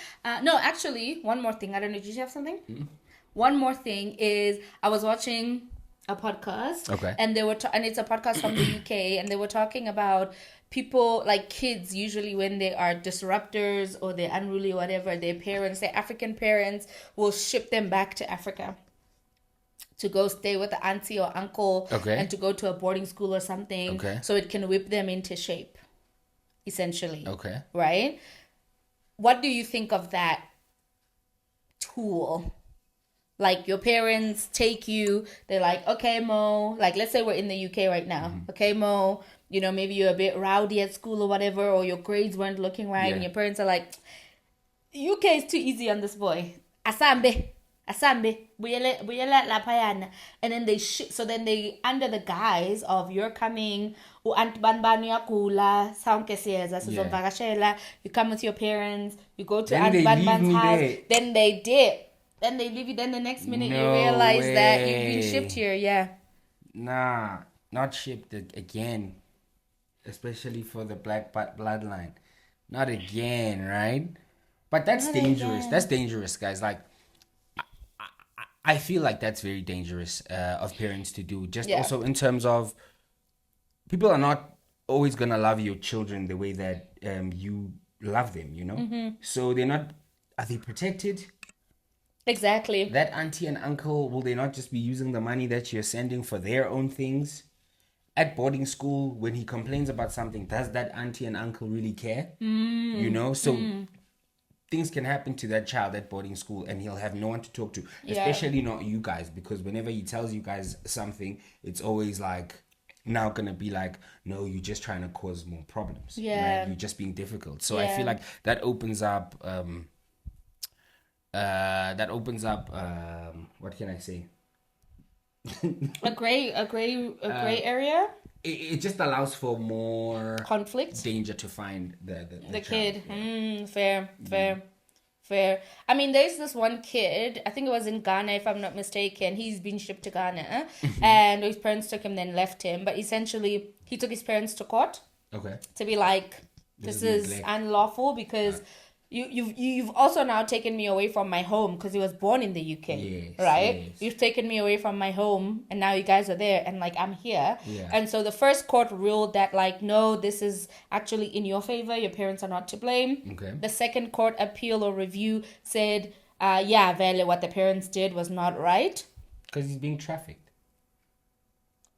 [SPEAKER 1] No, actually, one more thing. I don't know. Did you have something? Mm-hmm. One more thing is I was watching a podcast.
[SPEAKER 2] Okay.
[SPEAKER 1] And they were and it's a podcast from the UK, and they were talking about people, like kids, usually when they are disruptors or they're unruly or whatever, their African parents will ship them back to Africa to go stay with the auntie or uncle, and to go to a boarding school or something, so it can whip them into shape, essentially.
[SPEAKER 2] Okay.
[SPEAKER 1] Right? What do you think of that tool? Like, your parents take you, they're like, okay, Mo, like, let's say we're in the UK right now. Mm-hmm. Okay, Mo, you know, maybe you're a bit rowdy at school or whatever, or your grades weren't looking right, and your parents are like, UK is too easy on this boy. Asambe, buyele lapayana. And then so then they, under the guise of you're coming, you come with your parents, you go to Aunt Banban's house, then they dip. Then they leave you. Then the next minute you realize that you've been shipped here. Yeah.
[SPEAKER 2] Nah, not shipped again. Especially for the black bloodline. Not again, right? But that's not dangerous. Again. That's dangerous, guys. Like, I feel like that's very dangerous of parents to do. Just also in terms of, people are not always going to love your children the way that you love them, you know? Mm-hmm. So are they protected?
[SPEAKER 1] Exactly.
[SPEAKER 2] That auntie and uncle, will they not just be using the money that you're sending for their own things? At boarding school, when he complains about something, does that auntie and uncle really care? You know? So things can happen to that child at boarding school and he'll have no one to talk to. Especially not you guys, because whenever he tells you guys something, it's always like, now gonna be like, no, you're just trying to cause more problems.
[SPEAKER 1] Yeah.
[SPEAKER 2] Right? You're just being difficult. So I feel like that opens up... what can I say?
[SPEAKER 1] a gray area.
[SPEAKER 2] It just allows for more
[SPEAKER 1] conflict,
[SPEAKER 2] danger to find the
[SPEAKER 1] kid.
[SPEAKER 2] Yeah.
[SPEAKER 1] Fair. I mean, there's this one kid, I think it was in Ghana, if I'm not mistaken. He's been shipped to Ghana, and his parents took him, then left him. But essentially, he took his parents to court.
[SPEAKER 2] Okay.
[SPEAKER 1] To be like, this is unlawful because you've also now taken me away from my home because he was born in the UK, right? Yes. You've taken me away from my home, and now you guys are there, and like I'm here.
[SPEAKER 2] Yeah.
[SPEAKER 1] And so the first court ruled that like, no, this is actually in your favor. Your parents are not to blame.
[SPEAKER 2] Okay.
[SPEAKER 1] The second court appeal or review said, yeah, Vele, what the parents did was not right.
[SPEAKER 2] Because he's being trafficked.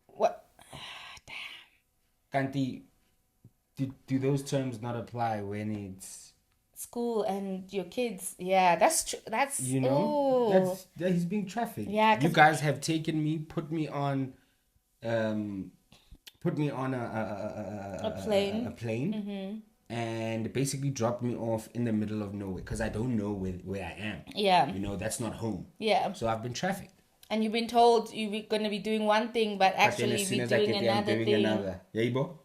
[SPEAKER 1] What?
[SPEAKER 2] Damn. Can't do those terms not apply when it's
[SPEAKER 1] school and your kids? Yeah, that's
[SPEAKER 2] you know, he's being trafficked.
[SPEAKER 1] Yeah,
[SPEAKER 2] you guys have taken me, put me on a plane, and basically dropped me off in the middle of nowhere because I don't know where I am.
[SPEAKER 1] Yeah,
[SPEAKER 2] you know, that's not home.
[SPEAKER 1] Yeah,
[SPEAKER 2] so I've been trafficked. And
[SPEAKER 1] you've been told you're going to be doing one thing, but actually be doing another thing.
[SPEAKER 2] Yeah, Ibo.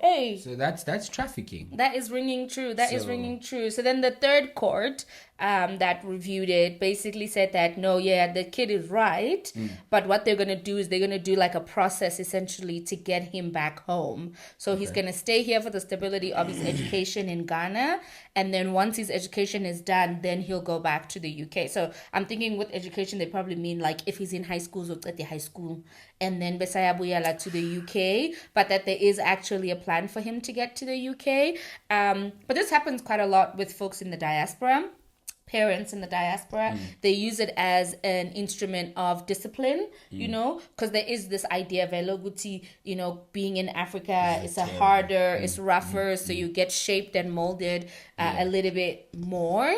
[SPEAKER 1] Hey.
[SPEAKER 2] So that's trafficking.
[SPEAKER 1] That is ringing true. Is ringing true. So then the third court that reviewed it basically said that no, yeah, the kid is right, but what they're gonna do is they're gonna do like a process essentially to get him back home. So he's gonna stay here for the stability of his education in Ghana, and then once his education is done, then he'll go back to the UK. So I'm thinking with education they probably mean like if he's in high school, so at the high school, and then Besaya Buyala to the UK, but that there is actually a plan for him to get to the UK. But this happens quite a lot with folks in the diaspora. Parents in the diaspora, they use it as an instrument of discipline, you know, because there is this idea of Eloguti, you know, being in Africa, it's harder, it's rougher, so you get shaped and molded a little bit more.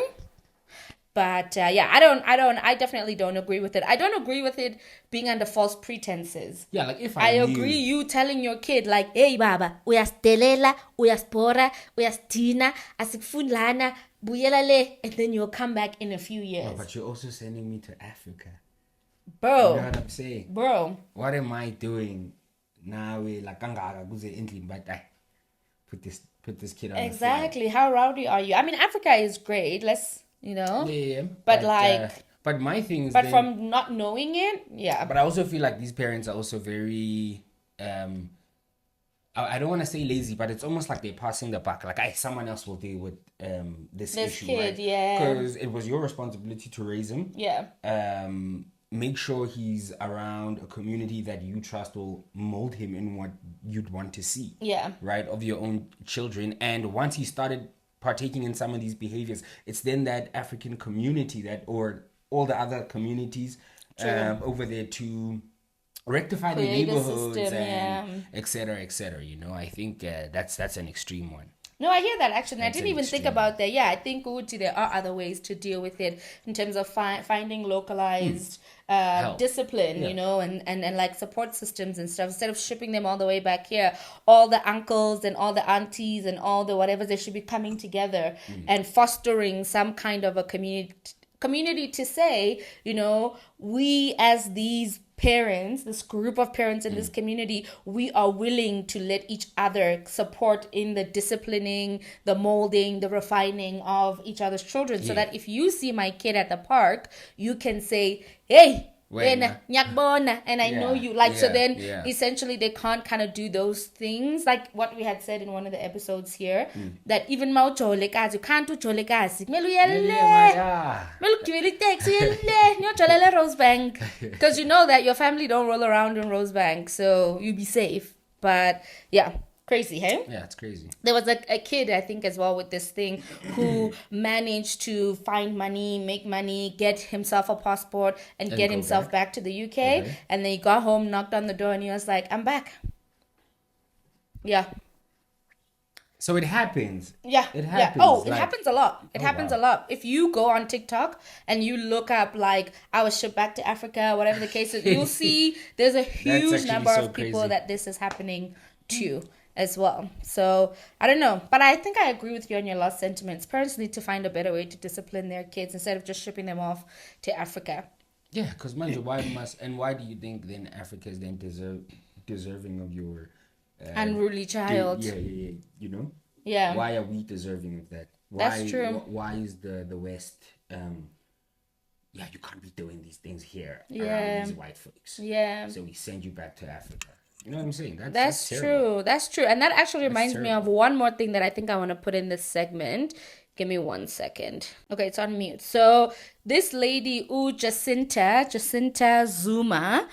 [SPEAKER 1] But I definitely don't agree with it. I don't agree with it being under false pretenses.
[SPEAKER 2] Yeah, like if
[SPEAKER 1] I agree you telling your kid like, hey baba, uyastelela, uyaspora, uyastina, asikfunlana, buyelale, and then you'll come back in a few years.
[SPEAKER 2] Oh, but you're also sending me to Africa.
[SPEAKER 1] Bro.
[SPEAKER 2] You know what I'm saying?
[SPEAKER 1] Bro.
[SPEAKER 2] What am I doing? Now we like but put this kid on.
[SPEAKER 1] Exactly. How rowdy are you? I mean, Africa is great. Let's, you know.
[SPEAKER 2] Yeah.
[SPEAKER 1] But like
[SPEAKER 2] but my thing is
[SPEAKER 1] but from not knowing it, yeah.
[SPEAKER 2] But I also feel like these parents are also very I don't want to say lazy, but it's almost like they're passing the buck. Like, someone else will deal with this issue,
[SPEAKER 1] kid,
[SPEAKER 2] right?
[SPEAKER 1] yeah.
[SPEAKER 2] Because it was your responsibility to raise him.
[SPEAKER 1] Yeah.
[SPEAKER 2] Make sure he's around a community that you trust will mold him in what you'd want to see.
[SPEAKER 1] Yeah.
[SPEAKER 2] Right? Of your own children. And once he started partaking in some of these behaviors, it's then that African community or all the other communities over there to rectify the neighborhoods and et cetera, you know. I think that's an extreme one.
[SPEAKER 1] No, I hear that actually. I didn't even think about that. Yeah, I think there are other ways to deal with it in terms of finding localized discipline, you know, and like support systems and stuff. Instead of shipping them all the way back here, all the uncles and all the aunties and all the whatever, they should be coming together and fostering some kind of a community to say, you know, we as these parents, this group of parents in this community, we are willing to let each other support in the disciplining, the molding, the refining of each other's children, so that if you see my kid at the park, you can say, hey, and I know you like, so then essentially they can't kind of do those things like what we had said in one of the episodes here, that even you can't do Rosebank, because you know that your family don't roll around in Rosebank, so you be safe. But yeah, crazy, hey?
[SPEAKER 2] Yeah, it's crazy.
[SPEAKER 1] There was a kid, I think, as well with this thing who managed to find money, make money, get himself a passport, and get himself back to the UK. And then he got home, knocked on the door, and he was like, I'm back. Yeah.
[SPEAKER 2] So it happens.
[SPEAKER 1] Yeah.
[SPEAKER 2] It happens.
[SPEAKER 1] Yeah. Oh, it happens a lot. It happens a lot. If you go on TikTok and you look up like I was shipped back to Africa, whatever the case is, you'll see there's a huge number of people that this is happening to. as well. So I don't know, but I think I agree with you on your last sentiments. Parents need to find a better way to discipline their kids instead of just shipping them off to Africa.
[SPEAKER 2] Yeah, because why do you think then Africa is then deserving of your
[SPEAKER 1] unruly child?
[SPEAKER 2] Yeah. You know.
[SPEAKER 1] Yeah.
[SPEAKER 2] Why are we deserving of that?
[SPEAKER 1] That's true.
[SPEAKER 2] Why is the West? Yeah, you can't be doing these things here
[SPEAKER 1] Yeah.
[SPEAKER 2] around these white folks.
[SPEAKER 1] Yeah.
[SPEAKER 2] So we send you back to Africa. You know what I'm saying?
[SPEAKER 1] That's
[SPEAKER 2] terrible.
[SPEAKER 1] true. That's true. And that actually reminds me of
[SPEAKER 2] terrible.
[SPEAKER 1] one more thing that I think I want to put in this segment. Give me 1 second. Okay, it's on mute. So this lady, Jacinta Zuma,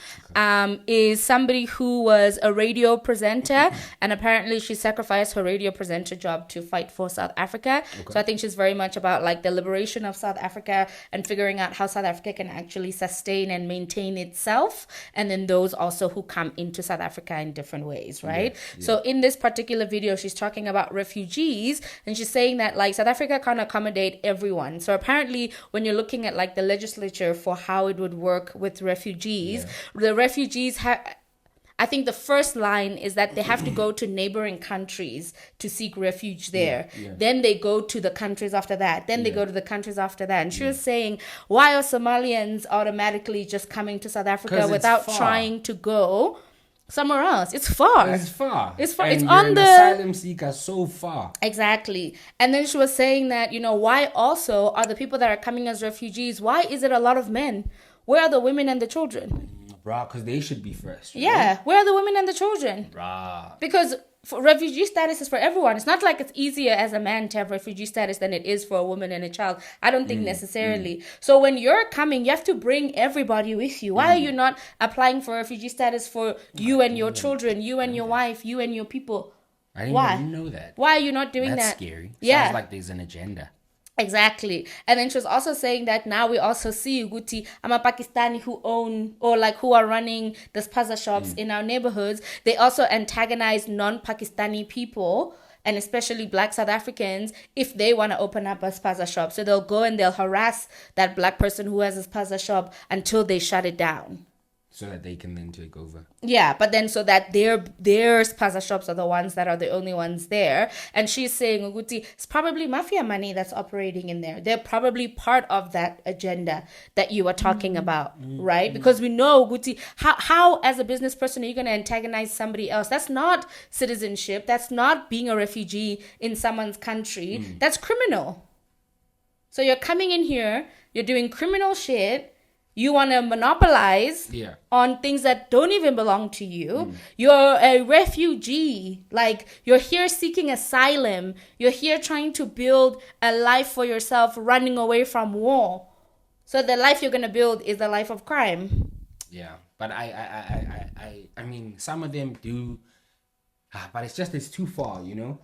[SPEAKER 1] is somebody who was a radio presenter, and apparently she sacrificed her radio presenter job to fight for South Africa. Okay. So I think she's very much about like the liberation of South Africa and figuring out how South Africa can actually sustain and maintain itself, and then those also who come into South Africa in different ways, right? Yeah. So in this particular video, she's talking about refugees, and she's saying that like South Africa can't accommodate everyone. So apparently when you're looking at like the legislature for how it would work with refugees, the refugees I think the first line is that they have to go to neighboring countries to seek refuge there. Yeah. Then they go to the countries after that. Then they go to the countries after that. And she was saying, why are Somalians automatically just coming to South Africa without trying to go somewhere else? It's far.
[SPEAKER 2] It's far.
[SPEAKER 1] It's far.
[SPEAKER 2] And
[SPEAKER 1] it's
[SPEAKER 2] you're
[SPEAKER 1] on
[SPEAKER 2] an
[SPEAKER 1] the
[SPEAKER 2] asylum seeker so far.
[SPEAKER 1] Exactly. And then she was saying that, you know, why also are the people that are coming as refugees, why is it a lot of men? Where are the women and the children?
[SPEAKER 2] Bruh, because they should be first. Right?
[SPEAKER 1] Yeah. Where are the women and the children?
[SPEAKER 2] Bruh.
[SPEAKER 1] Because for refugee status is for everyone. It's not like it's easier as a man to have refugee status than it is for a woman and a child. I don't think necessarily. So when you're coming, you have to bring everybody with you. Why are you not applying for refugee status for you and your children, you and your wife, you and your people?
[SPEAKER 2] I didn't even know that.
[SPEAKER 1] Why are you not doing that?
[SPEAKER 2] That's scary.
[SPEAKER 1] Yeah.
[SPEAKER 2] Sounds like there's an agenda.
[SPEAKER 1] Exactly. And then she was also saying that now we also see Guti, Pakistani who own or like who are running the spaza shops in our neighborhoods. They also antagonize non-Pakistani people and especially Black South Africans if they want to open up a spaza shop. So they'll go and they'll harass that Black person who has a spaza shop until they shut it down.
[SPEAKER 2] So that they can then take over.
[SPEAKER 1] Yeah, but then so that their spaza shops are the ones that are the only ones there. And she's saying, Uguti, it's probably mafia money that's operating in there. They're probably part of that agenda that you are talking about, right? Because we know, Uguti, how as a business person are you going to antagonize somebody else? That's not citizenship. That's not being a refugee in someone's country. That's criminal. So you're coming in here, you're doing criminal shit. You want to monopolize on things that don't even belong to you. You're a refugee. Like, you're here seeking asylum. You're here trying to build a life for yourself, running away from war. So the life you're going to build is a life of crime.
[SPEAKER 2] Yeah. But I mean, some of them do. But it's too far, you know?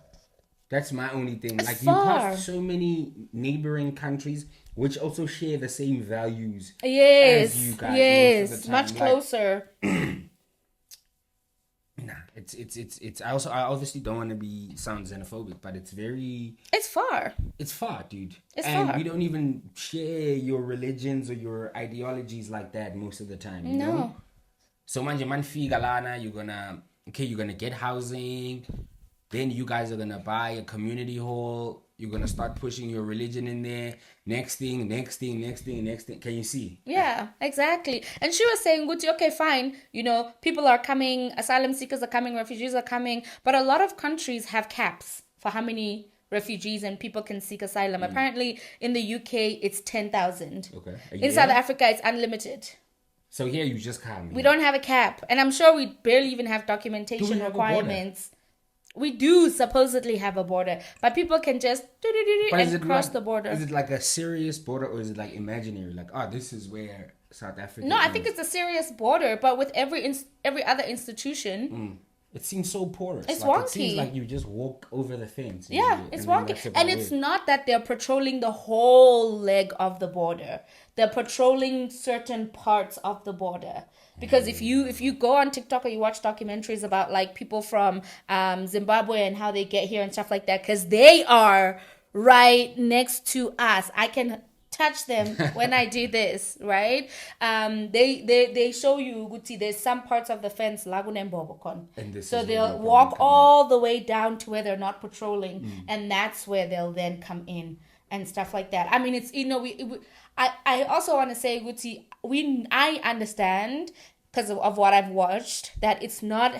[SPEAKER 2] That's my only thing.
[SPEAKER 1] It's
[SPEAKER 2] like,
[SPEAKER 1] far.
[SPEAKER 2] You pass so many neighboring countries which also share the same values
[SPEAKER 1] as you
[SPEAKER 2] guys.
[SPEAKER 1] Yes, much closer.
[SPEAKER 2] Nah, it's. I obviously don't want to sound xenophobic, but it's
[SPEAKER 1] far.
[SPEAKER 2] It's far, dude.
[SPEAKER 1] And
[SPEAKER 2] we don't even share your religions or your ideologies like that most of the time. You know? So manje man figalana, you're gonna get housing. Then you guys are gonna buy a community hall. You're gonna start pushing your religion in there. Next thing. Can you see?
[SPEAKER 1] Yeah, exactly. And she was saying, Guti, okay, fine. You know, people are coming, asylum seekers are coming, refugees are coming. But a lot of countries have caps for how many refugees and people can seek asylum. Apparently, in the UK, it's 10,000.
[SPEAKER 2] Okay.
[SPEAKER 1] In South Africa, it's unlimited.
[SPEAKER 2] So here you just come.
[SPEAKER 1] We don't have a cap. And I'm sure we barely even have documentation requirements. We do supposedly have a border, but people can just cross the border.
[SPEAKER 2] Is it like a serious border or is it like imaginary? Like, this is where South Africa
[SPEAKER 1] No,
[SPEAKER 2] is.
[SPEAKER 1] I think it's a serious border, but with every other institution.
[SPEAKER 2] It seems so porous.
[SPEAKER 1] It's
[SPEAKER 2] like,
[SPEAKER 1] wonky.
[SPEAKER 2] It seems like you just walk over the fence.
[SPEAKER 1] Yeah, it's wonky. And it's not that they're patrolling the whole leg of the border. They're patrolling certain parts of the border. Because if you go on TikTok or you watch documentaries about like people from Zimbabwe and how they get here and stuff like that, because they are right next to us. I can touch them when I do this, right? They show you, Guti, there's some parts of the fence, so they'll walk all the way down to where they're not patrolling, and that's where they'll then come in and stuff like that. I mean, it's, I also want to say, Guti, I understand, because of what I've watched, that it's not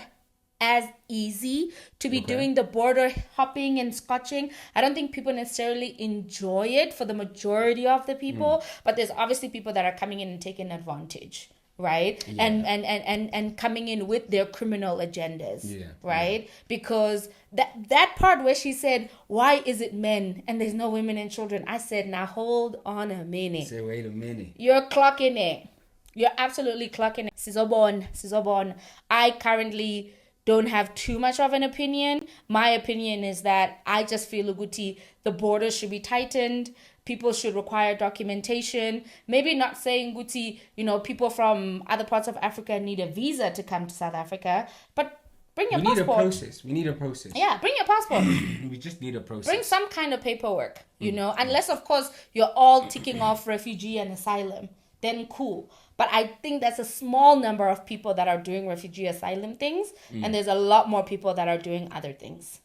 [SPEAKER 1] as easy to be doing the border hopping and scotching. I don't think people necessarily enjoy it for the majority of the people, but there's obviously people that are coming in and taking advantage, right? Yeah. And coming in with their criminal agendas, right? Because that part where she said, why is it men and there's no women and children? I said, now hold on a minute.
[SPEAKER 2] Say, wait a minute.
[SPEAKER 1] You're clocking it. You're absolutely clocking it. Sizobon. I currently don't have too much of an opinion. My opinion is that I just feel, Uguti, the borders should be tightened. People should require documentation. Maybe not saying, Guti, people from other parts of Africa need a visa to come to South Africa, but bring your passport.
[SPEAKER 2] We need a process.
[SPEAKER 1] Yeah, bring your passport.
[SPEAKER 2] We just need a process.
[SPEAKER 1] Bring some kind of paperwork, unless, of course, you're all ticking off refugee and asylum. Then cool. But I think that's a small number of people that are doing refugee asylum things. And there's a lot more people that are doing other things.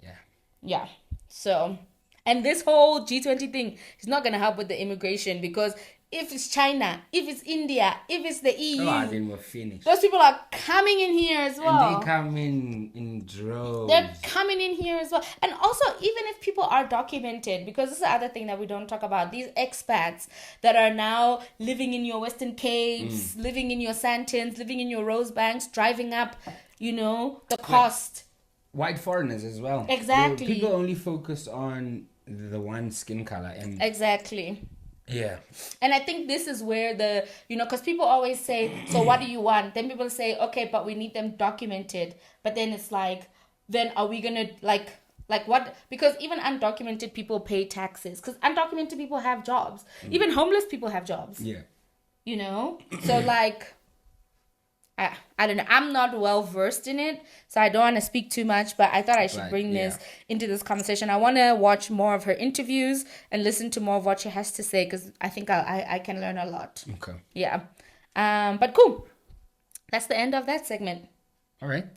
[SPEAKER 2] Yeah.
[SPEAKER 1] Yeah. So, and this whole G20 thing is not going to help with the immigration, because if it's China, if it's India, if it's the EU,
[SPEAKER 2] then we're finished.
[SPEAKER 1] Those people are coming in here as well.
[SPEAKER 2] And they come in droves.
[SPEAKER 1] They're coming in here as well. And also, even if people are documented, because this is the other thing that we don't talk about, these expats that are now living in your Western Capes, living in your Sandtons, living in your Rosebanks, driving up, the cost.
[SPEAKER 2] White foreigners as well.
[SPEAKER 1] Exactly.
[SPEAKER 2] People only focus on the one skin color. And
[SPEAKER 1] exactly.
[SPEAKER 2] Yeah.
[SPEAKER 1] And I think this is where because people always say, so what do you want? Then people say, okay, but we need them documented. But then it's like, then are we going to like what? Because even undocumented people pay taxes, because undocumented people have jobs. Even homeless people have jobs.
[SPEAKER 2] Yeah.
[SPEAKER 1] So like, I don't know. I'm not well versed in it, so I don't want to speak too much, but I thought I should bring this into this conversation. I want to watch more of her interviews and listen to more of what she has to say, because I think I can learn a lot.
[SPEAKER 2] Okay.
[SPEAKER 1] Yeah. But cool. That's the end of that segment.
[SPEAKER 2] All right.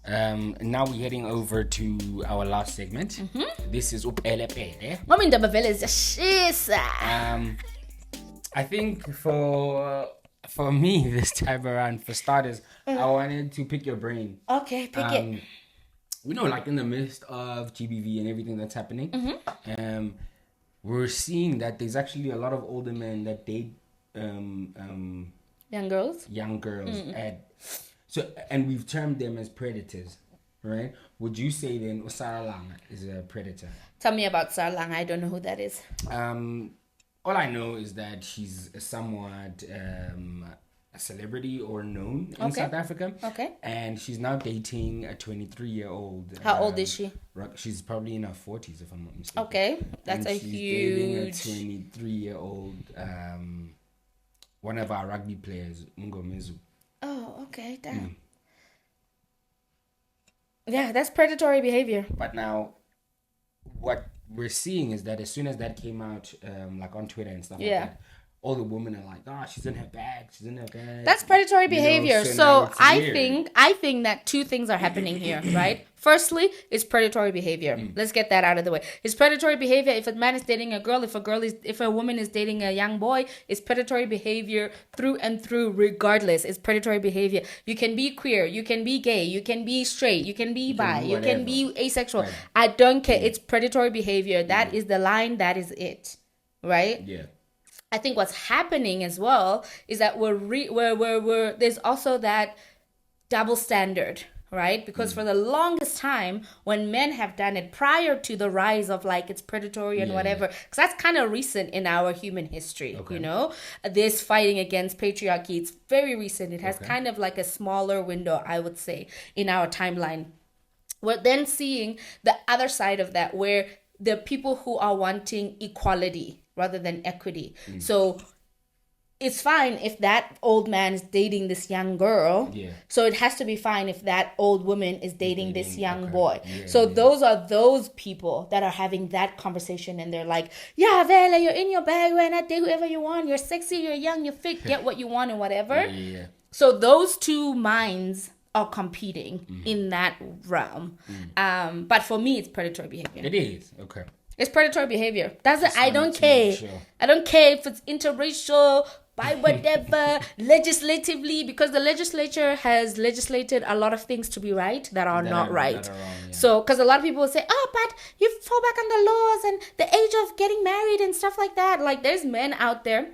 [SPEAKER 2] Now we're heading over to our last segment. This is UPELEPELE. I think for me this time around, for starters, I wanted to pick your brain.
[SPEAKER 1] Okay, pick it.
[SPEAKER 2] We know, like, in the midst of GBV and everything that's happening, we're seeing that there's actually a lot of older men that date
[SPEAKER 1] young girls.
[SPEAKER 2] And we've termed them as predators, right? Would you say then Saralanga is a predator?
[SPEAKER 1] Tell me about Saralanga. I don't know who that is.
[SPEAKER 2] All I know is that she's somewhat a celebrity or known in South Africa. Okay. And she's now dating a 23-year-old.
[SPEAKER 1] How old is she?
[SPEAKER 2] She's probably in her 40s, if I'm not mistaken.
[SPEAKER 1] Okay. That's
[SPEAKER 2] and
[SPEAKER 1] a
[SPEAKER 2] she's
[SPEAKER 1] huge...
[SPEAKER 2] dating a 23-year-old, one of our rugby players, Ngomezu.
[SPEAKER 1] Oh, okay. Damn. Yeah, that's predatory behavior.
[SPEAKER 2] But now, what we're seeing is that as soon as that came out, like on Twitter and stuff like that, all the women are like, she's in her bag.
[SPEAKER 1] That's predatory behavior. So I think that two things are happening here, right? Firstly, it's predatory behavior. Let's get that out of the way. It's predatory behavior if a man is dating a girl, if a woman is dating a young boy, it's predatory behavior through and through, regardless. It's predatory behavior. You can be queer, you can be gay, you can be straight, you can be bi, you can be asexual. Right. I don't care. It's predatory behavior. That is the line, that is it. Right?
[SPEAKER 2] Yeah.
[SPEAKER 1] I think what's happening as well is that we're there's also that double standard, right? Because for the longest time, when men have done it prior to the rise of like it's predatory and whatever, because that's kind of recent in our human history, this fighting against patriarchy, it's very recent. It has kind of like a smaller window, I would say, in our timeline. We're then seeing the other side of that, where the people who are wanting equality rather than equity. So it's fine if that old man is dating this young girl.
[SPEAKER 2] Yeah.
[SPEAKER 1] So it has to be fine if that old woman is dating this young boy.
[SPEAKER 2] Yeah,
[SPEAKER 1] so those are those people that are having that conversation, and they're like, yeah, Vela, you're in your bag right now, date whoever you want. You're sexy, you're young, you're fit, get what you want and whatever.
[SPEAKER 2] Yeah.
[SPEAKER 1] So those two minds are competing in that realm. But for me, it's predatory behavior.
[SPEAKER 2] It is. Okay.
[SPEAKER 1] It's predatory behavior. That's it. I don't care. I don't care if it's interracial, by whatever, legislatively, because the legislature has legislated a lot of things to be right that are not right.
[SPEAKER 2] That are wrong, yeah.
[SPEAKER 1] So, because a lot of people will say, oh, but you fall back on the laws and the age of getting married and stuff like that. Like, there's men out there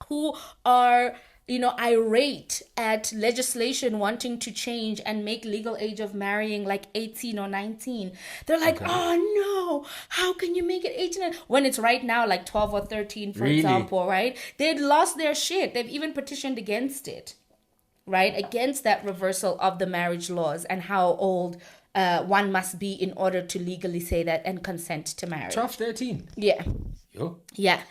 [SPEAKER 1] who are, irate at legislation wanting to change and make legal age of marrying like 18 or 19. They're like, oh no, how can you make it 18 when it's right now like 12 or 13, for example, right? They'd lost their shit. They've even petitioned against it, right? Against that reversal of the marriage laws and how old one must be in order to legally say that and consent to marriage.
[SPEAKER 2] 12, 13.
[SPEAKER 1] Yeah.
[SPEAKER 2] Yo.
[SPEAKER 1] Yeah.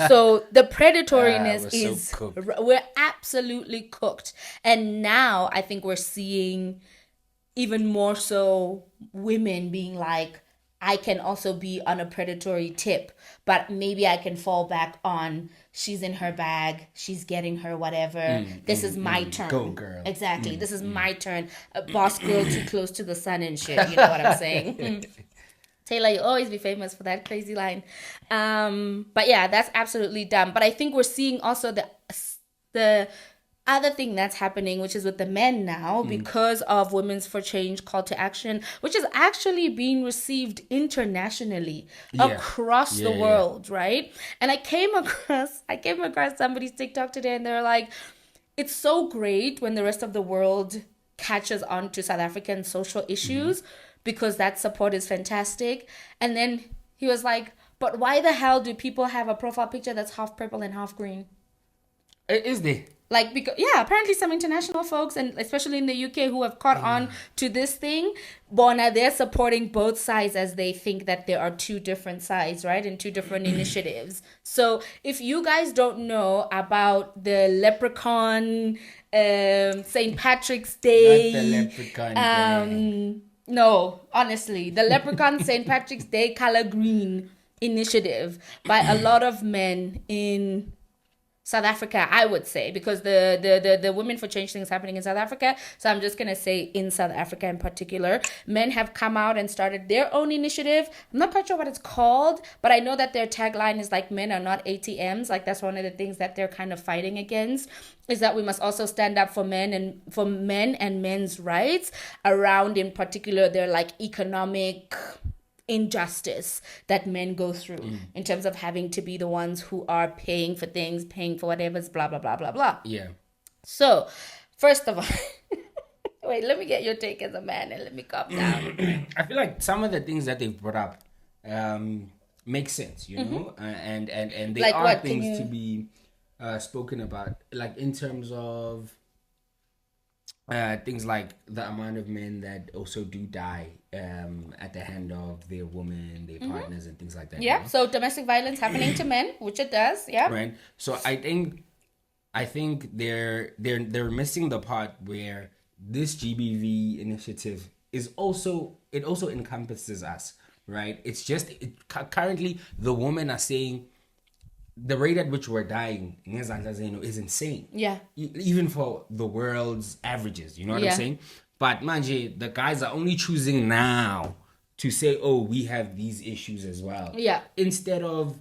[SPEAKER 1] So the predatoriness
[SPEAKER 2] we're
[SPEAKER 1] is,
[SPEAKER 2] so cooked.
[SPEAKER 1] we're absolutely cooked. And now I think we're seeing even more so women being like, I can also be on a predatory tip, but maybe I can fall back on she's in her bag, she's getting her whatever. This is my turn.
[SPEAKER 2] Go, girl.
[SPEAKER 1] Exactly. This is my turn. A boss girl too close to the sun and shit. You know what I'm saying? Taylor, you'll always be famous for that crazy line. But yeah, that's absolutely dumb. But I think we're seeing also the other thing that's happening, which is with the men now, because of Women's for Change call to action, which is actually being received internationally across the world, right? And I came across somebody's TikTok today, and they're like, it's so great when the rest of the world catches on to South African social issues, because that support is fantastic. And then he was like, but why the hell do people have a profile picture that's half purple and half green?
[SPEAKER 2] Is there?
[SPEAKER 1] Like, because, yeah, apparently some international folks, and especially in the UK, who have caught on to this thing, Bona, they're supporting both sides as they think that there are two different sides, right? And two different initiatives. So if you guys don't know about the Leprechaun, St. Patrick's Day.
[SPEAKER 2] Not the Leprechaun Day.
[SPEAKER 1] No, honestly, the Leprechaun St. Patrick's Day Color Green initiative by a lot of men in South Africa, I would say, because the Women for Change thing is happening in South Africa. So I'm just going to say in South Africa in particular, men have come out and started their own initiative. I'm not quite sure what it's called, but I know that their tagline is like, men are not ATMs. Like, that's one of the things that they're kind of fighting against, is that we must also stand up for men and men's rights around, in particular, their like economic injustice that men go through in terms of having to be the ones who are paying for things, paying for whatever's blah, blah, blah, blah, blah.
[SPEAKER 2] Yeah.
[SPEAKER 1] So, first of all, wait, let me get your take as a man and let me calm down.
[SPEAKER 2] I feel like some of the things that they've brought up make sense, you know? And they
[SPEAKER 1] Like
[SPEAKER 2] are
[SPEAKER 1] what?
[SPEAKER 2] things to be spoken about, like in terms of things like the amount of men that also do die at the hand of their women, their partners, and things like that.
[SPEAKER 1] Yeah,
[SPEAKER 2] you know?
[SPEAKER 1] so domestic violence happening to men, which it does, yeah.
[SPEAKER 2] Right. So I think they're missing the part where this GBV initiative is also, it also encompasses us, right? It's just currently the women are saying the rate at which we're dying is insane.
[SPEAKER 1] Yeah.
[SPEAKER 2] Even for the world's averages, you know what I'm saying? But manje, the guys are only choosing now to say, oh, we have these issues as well.
[SPEAKER 1] Yeah.
[SPEAKER 2] Instead of,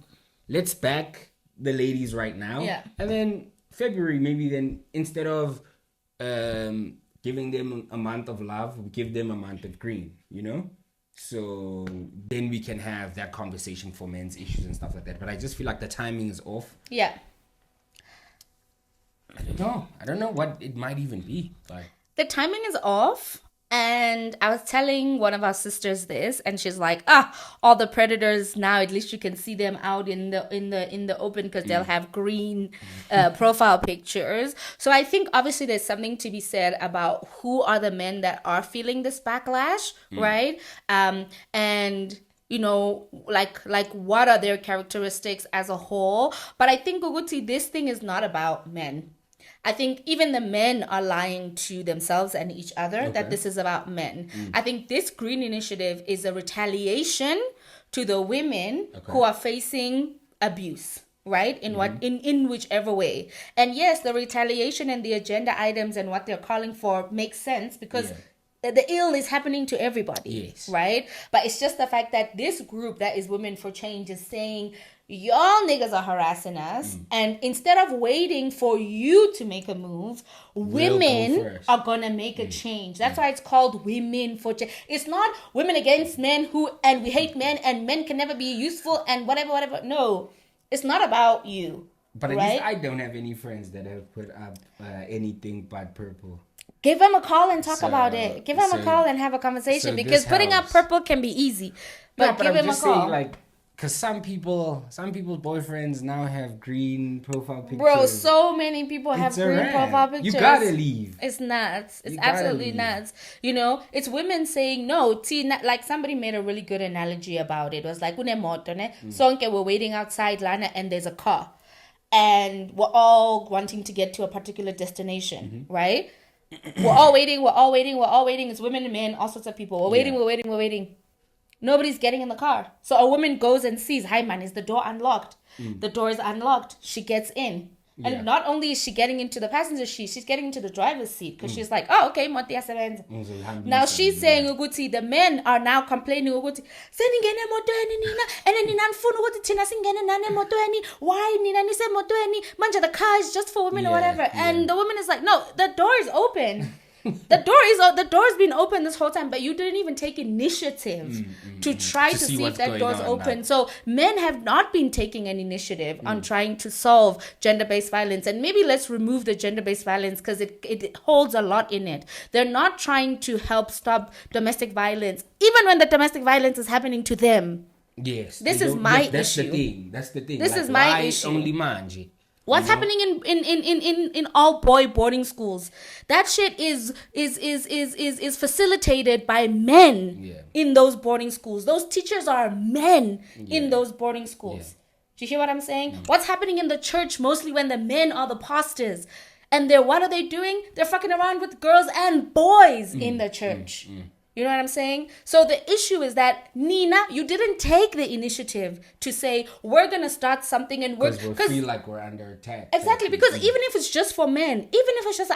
[SPEAKER 2] let's back the ladies right now.
[SPEAKER 1] Yeah.
[SPEAKER 2] And then February, maybe then, instead of giving them a month of love, we give them a month of green, you know? So then we can have that conversation for men's issues and stuff like that. But I just feel like the timing is off.
[SPEAKER 1] Yeah.
[SPEAKER 2] I don't know what it might even be. Like,
[SPEAKER 1] the timing is off. And I was telling one of our sisters this, and she's like, all the predators now, at least you can see them out in the open, because they'll have green profile pictures. So I think obviously there's something to be said about who are the men that are feeling this backlash, right? And you know, like what are their characteristics as a whole. But I think Uguti, this thing is not about men. I think even the men are lying to themselves and each other that this is about men. I think this green initiative is a retaliation to the women who are facing abuse, right? In whichever way. And yes, the retaliation and the agenda items and what they're calling for makes sense because the ill is happening to everybody, right? But it's just the fact that this group that is Women for Change is saying, y'all niggas are harassing us, and instead of waiting for you to make a move, women are gonna make a change. That's why it's called Women for Change. It's not women against men and we hate men and men can never be useful and whatever. No, it's not about you.
[SPEAKER 2] But at least I don't have any friends that have put up anything but purple.
[SPEAKER 1] Give them a call and talk about it. Give them a call and have a conversation because putting up purple can be easy. But give them a call.
[SPEAKER 2] Saying, because some people's boyfriends now have green profile pictures.
[SPEAKER 1] Bro, so many people have green profile pictures.
[SPEAKER 2] You gotta leave.
[SPEAKER 1] It's nuts. It's absolutely nuts. You know, it's women saying no. Like somebody made a really good analogy about it. It was like, Sonke, we're waiting outside, Lana, and there's a car. And we're all wanting to get to a particular destination, right? We're all waiting. It's women and men, all sorts of people. We're waiting. Nobody's getting in the car. So a woman goes and sees, hi man, is the door unlocked? The door is unlocked. She gets in. And not only is she getting into the passenger seat, she's getting into the driver's seat because she's like, oh, okay, now she's saying, Uguti, the men are now complaining, Uguti, why manja, the car is just for women or whatever. And the woman is like, no, the door is open. The door's been open this whole time, but you didn't even take initiative to try to see if that door's open. So men have not been taking an initiative on trying to solve gender-based violence. And maybe let's remove the gender-based violence because it holds a lot in it. They're not trying to help stop domestic violence, even when the domestic violence is happening to them.
[SPEAKER 2] Yes.
[SPEAKER 1] This is my issue.
[SPEAKER 2] That's the thing.
[SPEAKER 1] This is my issue.
[SPEAKER 2] Only manji.
[SPEAKER 1] What's happening in all boy boarding schools? That shit is facilitated by men in those boarding schools. Those teachers are men in those boarding schools. Do you hear what I'm saying? What's happening in the church mostly when the men are the pastors? And what are they doing? They're fucking around with girls and boys in the church. You know what I'm saying? So the issue is that, Nina, you didn't take the initiative to say, we're going to start something and
[SPEAKER 2] we feel like we're under attack.
[SPEAKER 1] Exactly, because even if it's just for men, even if it's just,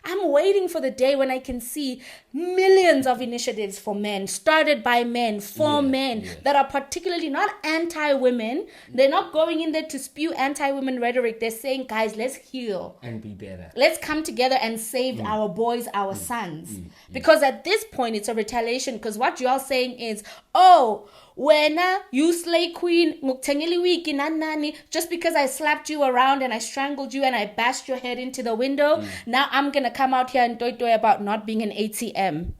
[SPEAKER 1] I'm waiting for the day when I can see millions of initiatives for men, started by men, for men, that are particularly not anti-women. They're not going in there to spew anti-women rhetoric. They're saying, guys, let's heal.
[SPEAKER 2] And be better.
[SPEAKER 1] Let's come together and save our boys, our sons. Because at this point, it's a retaliation because what you're saying is, oh, when you slay queen, just because I slapped you around and I strangled you and I bashed your head into the window, now I'm going to come out here and do about not being an ATM.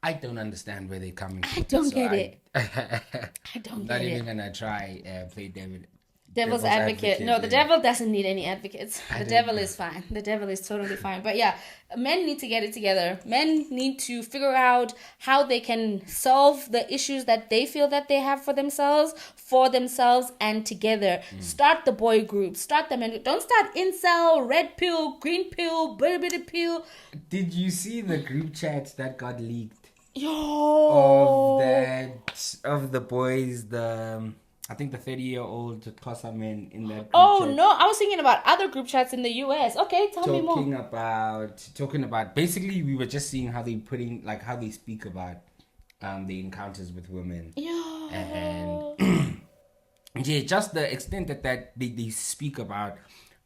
[SPEAKER 2] I don't understand where they're coming from.
[SPEAKER 1] I don't get it.
[SPEAKER 2] I don't get it. Not even going to try play
[SPEAKER 1] Devil's advocate. No, the devil doesn't need any advocates. The devil is fine. The devil is totally fine. But yeah, men need to get it together. Men need to figure out how they can solve the issues that they feel that they have for themselves and together. Start the boy group. Start them. And don't start incel, red pill, green pill, bitty pill.
[SPEAKER 2] Did you see the group chats that got leaked?
[SPEAKER 1] Yo!
[SPEAKER 2] Of the boys, I think the 30-year-old Xhosa men in that group chat.
[SPEAKER 1] No, I was thinking about other group chats in the US. Okay, tell me more.
[SPEAKER 2] Talking about, basically we were just seeing how they speak about the encounters with women.
[SPEAKER 1] Yeah.
[SPEAKER 2] And just the extent that they speak about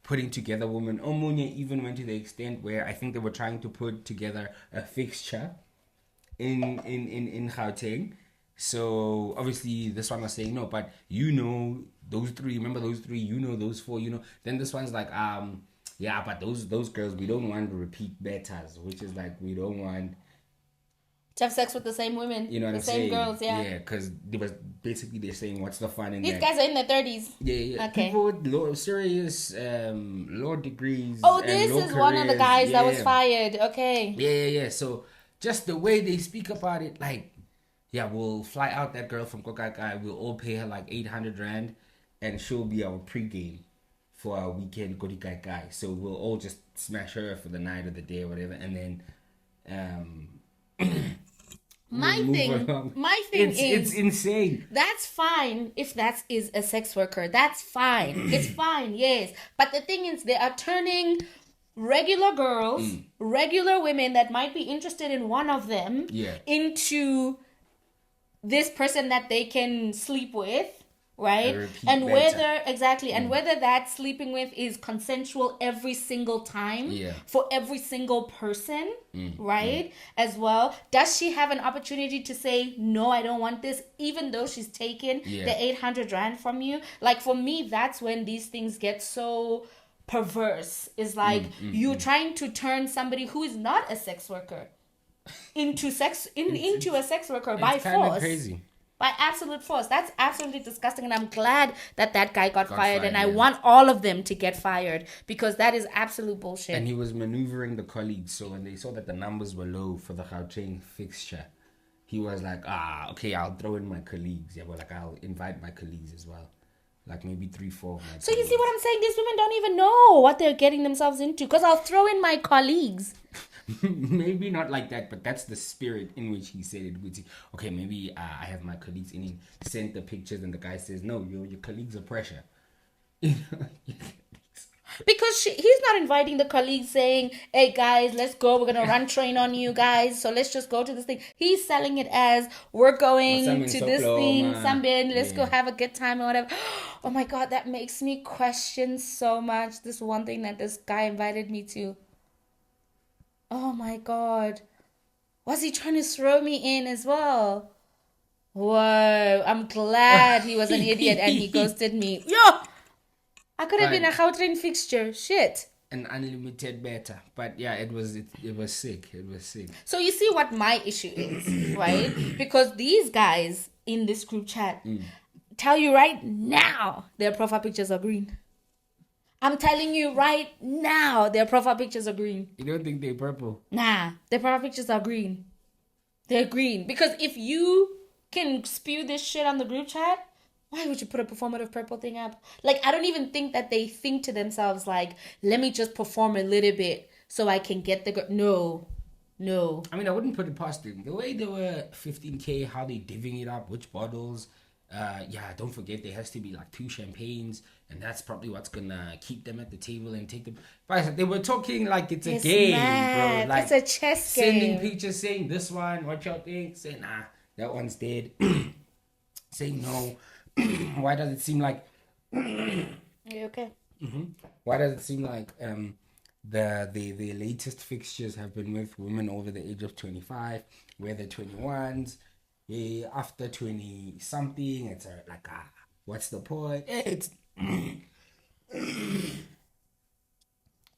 [SPEAKER 2] putting together women. Omunye even went to the extent where I think they were trying to put together a fixture in Gauteng. So obviously this one was saying no, but those three, remember those three, those four, then this one's like but those girls, we don't want to repeat betas, which is like we don't want
[SPEAKER 1] to have sex with the same women,
[SPEAKER 2] you know what
[SPEAKER 1] the
[SPEAKER 2] I'm
[SPEAKER 1] same
[SPEAKER 2] saying?
[SPEAKER 1] Girls,
[SPEAKER 2] yeah, because they're saying what's the fun in
[SPEAKER 1] these guys are in their 30s.
[SPEAKER 2] Yeah.
[SPEAKER 1] Okay.
[SPEAKER 2] People with serious law degrees.
[SPEAKER 1] Oh, this is one of the guys that was fired. Okay.
[SPEAKER 2] Yeah. So just the way they speak about it, like, yeah, we'll fly out that girl from Kokakai. We'll all pay her like 800 rand, and she'll be our pregame for our weekend Kodikai. So we'll all just smash her for the night or the day or whatever, and then
[SPEAKER 1] My thing is,
[SPEAKER 2] it's insane.
[SPEAKER 1] That's fine if that is a sex worker. That's fine. It's fine, yes. But the thing is, they are turning regular girls, regular women that might be interested in one of them, into this person that they can sleep with, right? And whether whether that sleeping with is consensual every single time for every single person, right? As well, does she have an opportunity to say no, I don't want this, even though she's taken the 800 rand from you? Like, for me, that's when these things get so perverse. Is like you're trying to turn somebody who is not a sex worker into a sex worker by force. Crazy. By absolute force. That's absolutely disgusting, and I'm glad that guy got fired, and I want all of them to get fired, because that is absolute bullshit.
[SPEAKER 2] And he was maneuvering the colleagues, so when they saw that the numbers were low for the Gauteng fixture, he was like, okay, I'll throw in my colleagues. Yeah, but like, I'll invite my colleagues as well. Like maybe 3-4 of my
[SPEAKER 1] So you see what I'm saying? These women don't even know what they're getting themselves into, because I'll throw in my colleagues.
[SPEAKER 2] Maybe not like that, but that's the spirit in which he said it. Which, okay, maybe I have my colleagues in. He sent the pictures, and the guy says, "No, your colleagues are pressure."
[SPEAKER 1] Because he's not inviting the colleagues, saying, "Hey guys, let's go. We're gonna run train on you guys. So let's just go to this thing." He's selling it as, "We're going to this thing, Sambin. Let's go have a good time or whatever." Oh my God, that makes me question so much. This one thing that this guy invited me to. Oh my God. Was he trying to throw me in as well? Whoa. I'm glad he was an idiot and he ghosted me. Yo! I could have been a Gautrain fixture. Shit.
[SPEAKER 2] An unlimited beta. But yeah, it was sick. It was sick.
[SPEAKER 1] So you see what my issue is, right? Because these guys in this group chat tell you right now their profile pictures are green. I'm telling you right now, their profile pictures are green.
[SPEAKER 2] You don't think they're purple?
[SPEAKER 1] Nah, their profile pictures are green. They're green. Because if you can spew this shit on the group chat, why would you put a performative purple thing up? Like, I don't even think that they think to themselves, like, let me just perform a little bit so I can get the... No.
[SPEAKER 2] I mean, I wouldn't put it past them. The way they were 15K, how they divvying it up, which bottles... don't forget there has to be like 2 champagnes, and that's probably what's gonna keep them at the table and take them. But they were talking like it's a game, bro. Like,
[SPEAKER 1] it's a chess game.
[SPEAKER 2] Sending pictures saying this one, what y'all think? Saying nah, that one's dead. Saying no. Why does it seem like?
[SPEAKER 1] You okay?
[SPEAKER 2] Why does it seem like the latest fixtures have been with women over the age of 25, where the 21s? Yeah, after 20 something, it's like, what's the point?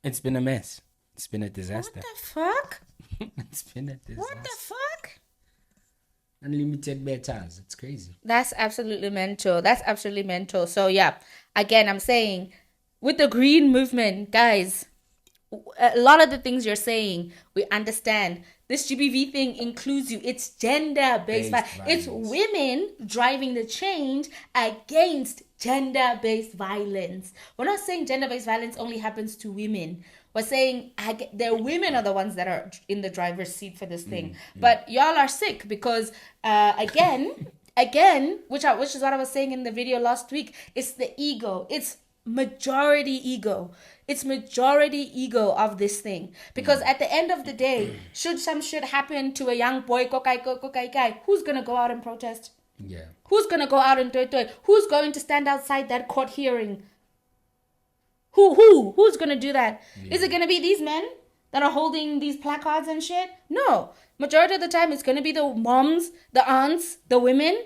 [SPEAKER 2] It's been a mess. It's been a disaster.
[SPEAKER 1] What the fuck?
[SPEAKER 2] It's been a disaster.
[SPEAKER 1] What the fuck?
[SPEAKER 2] Unlimited betas. It's crazy.
[SPEAKER 1] That's absolutely mental. So yeah, again, I'm saying with the green movement, guys, a lot of the things you're saying, we understand. This GBV thing includes you. It's gender-based violence. It's women driving the change against gender-based violence. We're not saying gender-based violence only happens to women. We're saying the women are the ones that are in the driver's seat for this thing. But y'all are sick because, again, which is what I was saying in the video last week, it's the ego. It's majority ego. It's majority ego of this thing. Because at the end of the day, should some shit happen to a young boy, kokai, who's going to go out and protest?
[SPEAKER 2] Yeah.
[SPEAKER 1] Who's going to go out and do it? Who's going to stand outside that court hearing? Who's going to do that? Yeah. Is it going to be these men that are holding these placards and shit? No. Majority of the time, it's going to be the moms, the aunts, the women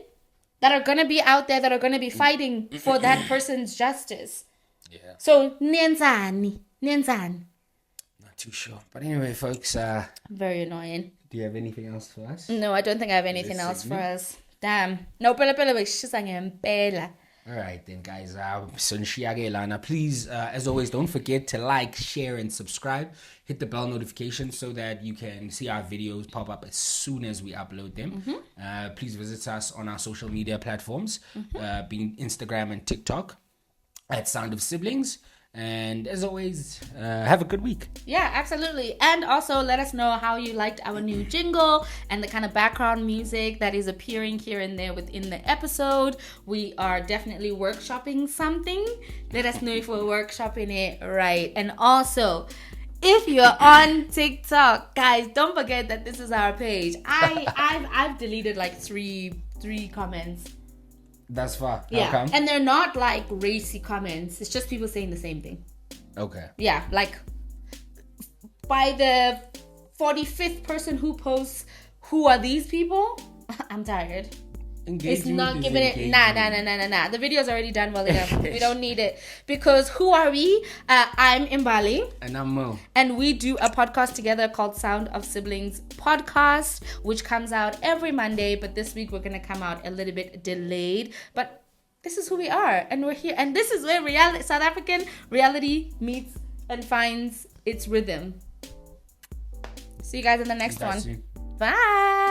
[SPEAKER 1] that are going to be out there, that are going to be fighting for that person's justice.
[SPEAKER 2] Yeah.
[SPEAKER 1] So, Nienzani.
[SPEAKER 2] Not too sure. But anyway, folks.
[SPEAKER 1] Very annoying.
[SPEAKER 2] Do you have anything else for us?
[SPEAKER 1] No, I don't think I have anything else for us. Damn. No, UPELEPELE.
[SPEAKER 2] All right then, guys. Please, as always, don't forget to like, share, and subscribe. Hit the bell notification so that you can see our videos pop up as soon as we upload them. Please visit us on our social media platforms, being Instagram and TikTok at Sound of Siblings. And as always, have a good week.
[SPEAKER 1] Yeah, absolutely. And also let us know how you liked our new jingle and the kind of background music that is appearing here and there within the episode. We are definitely workshopping something. Let us know if we're workshopping it right. And also, if you're on TikTok, guys, don't forget that this is our page. I've deleted like three comments.
[SPEAKER 2] That's far.
[SPEAKER 1] Yeah, and they're not like racy comments. It's just people saying the same thing.
[SPEAKER 2] Okay.
[SPEAKER 1] Yeah, like by the 45th person who posts, who are these people? I'm tired. It's not giving it. Nah. The video's already done well enough. We don't need it. Because who are we? I'm Imbali.
[SPEAKER 2] And I'm Mo.
[SPEAKER 1] And we do a podcast together called Sound of Siblings Podcast, which comes out every Monday. But this week we're going to come out a little bit delayed. But this is who we are. And we're here. And this is where South African reality meets and finds its rhythm. See you guys in the next one. Bye.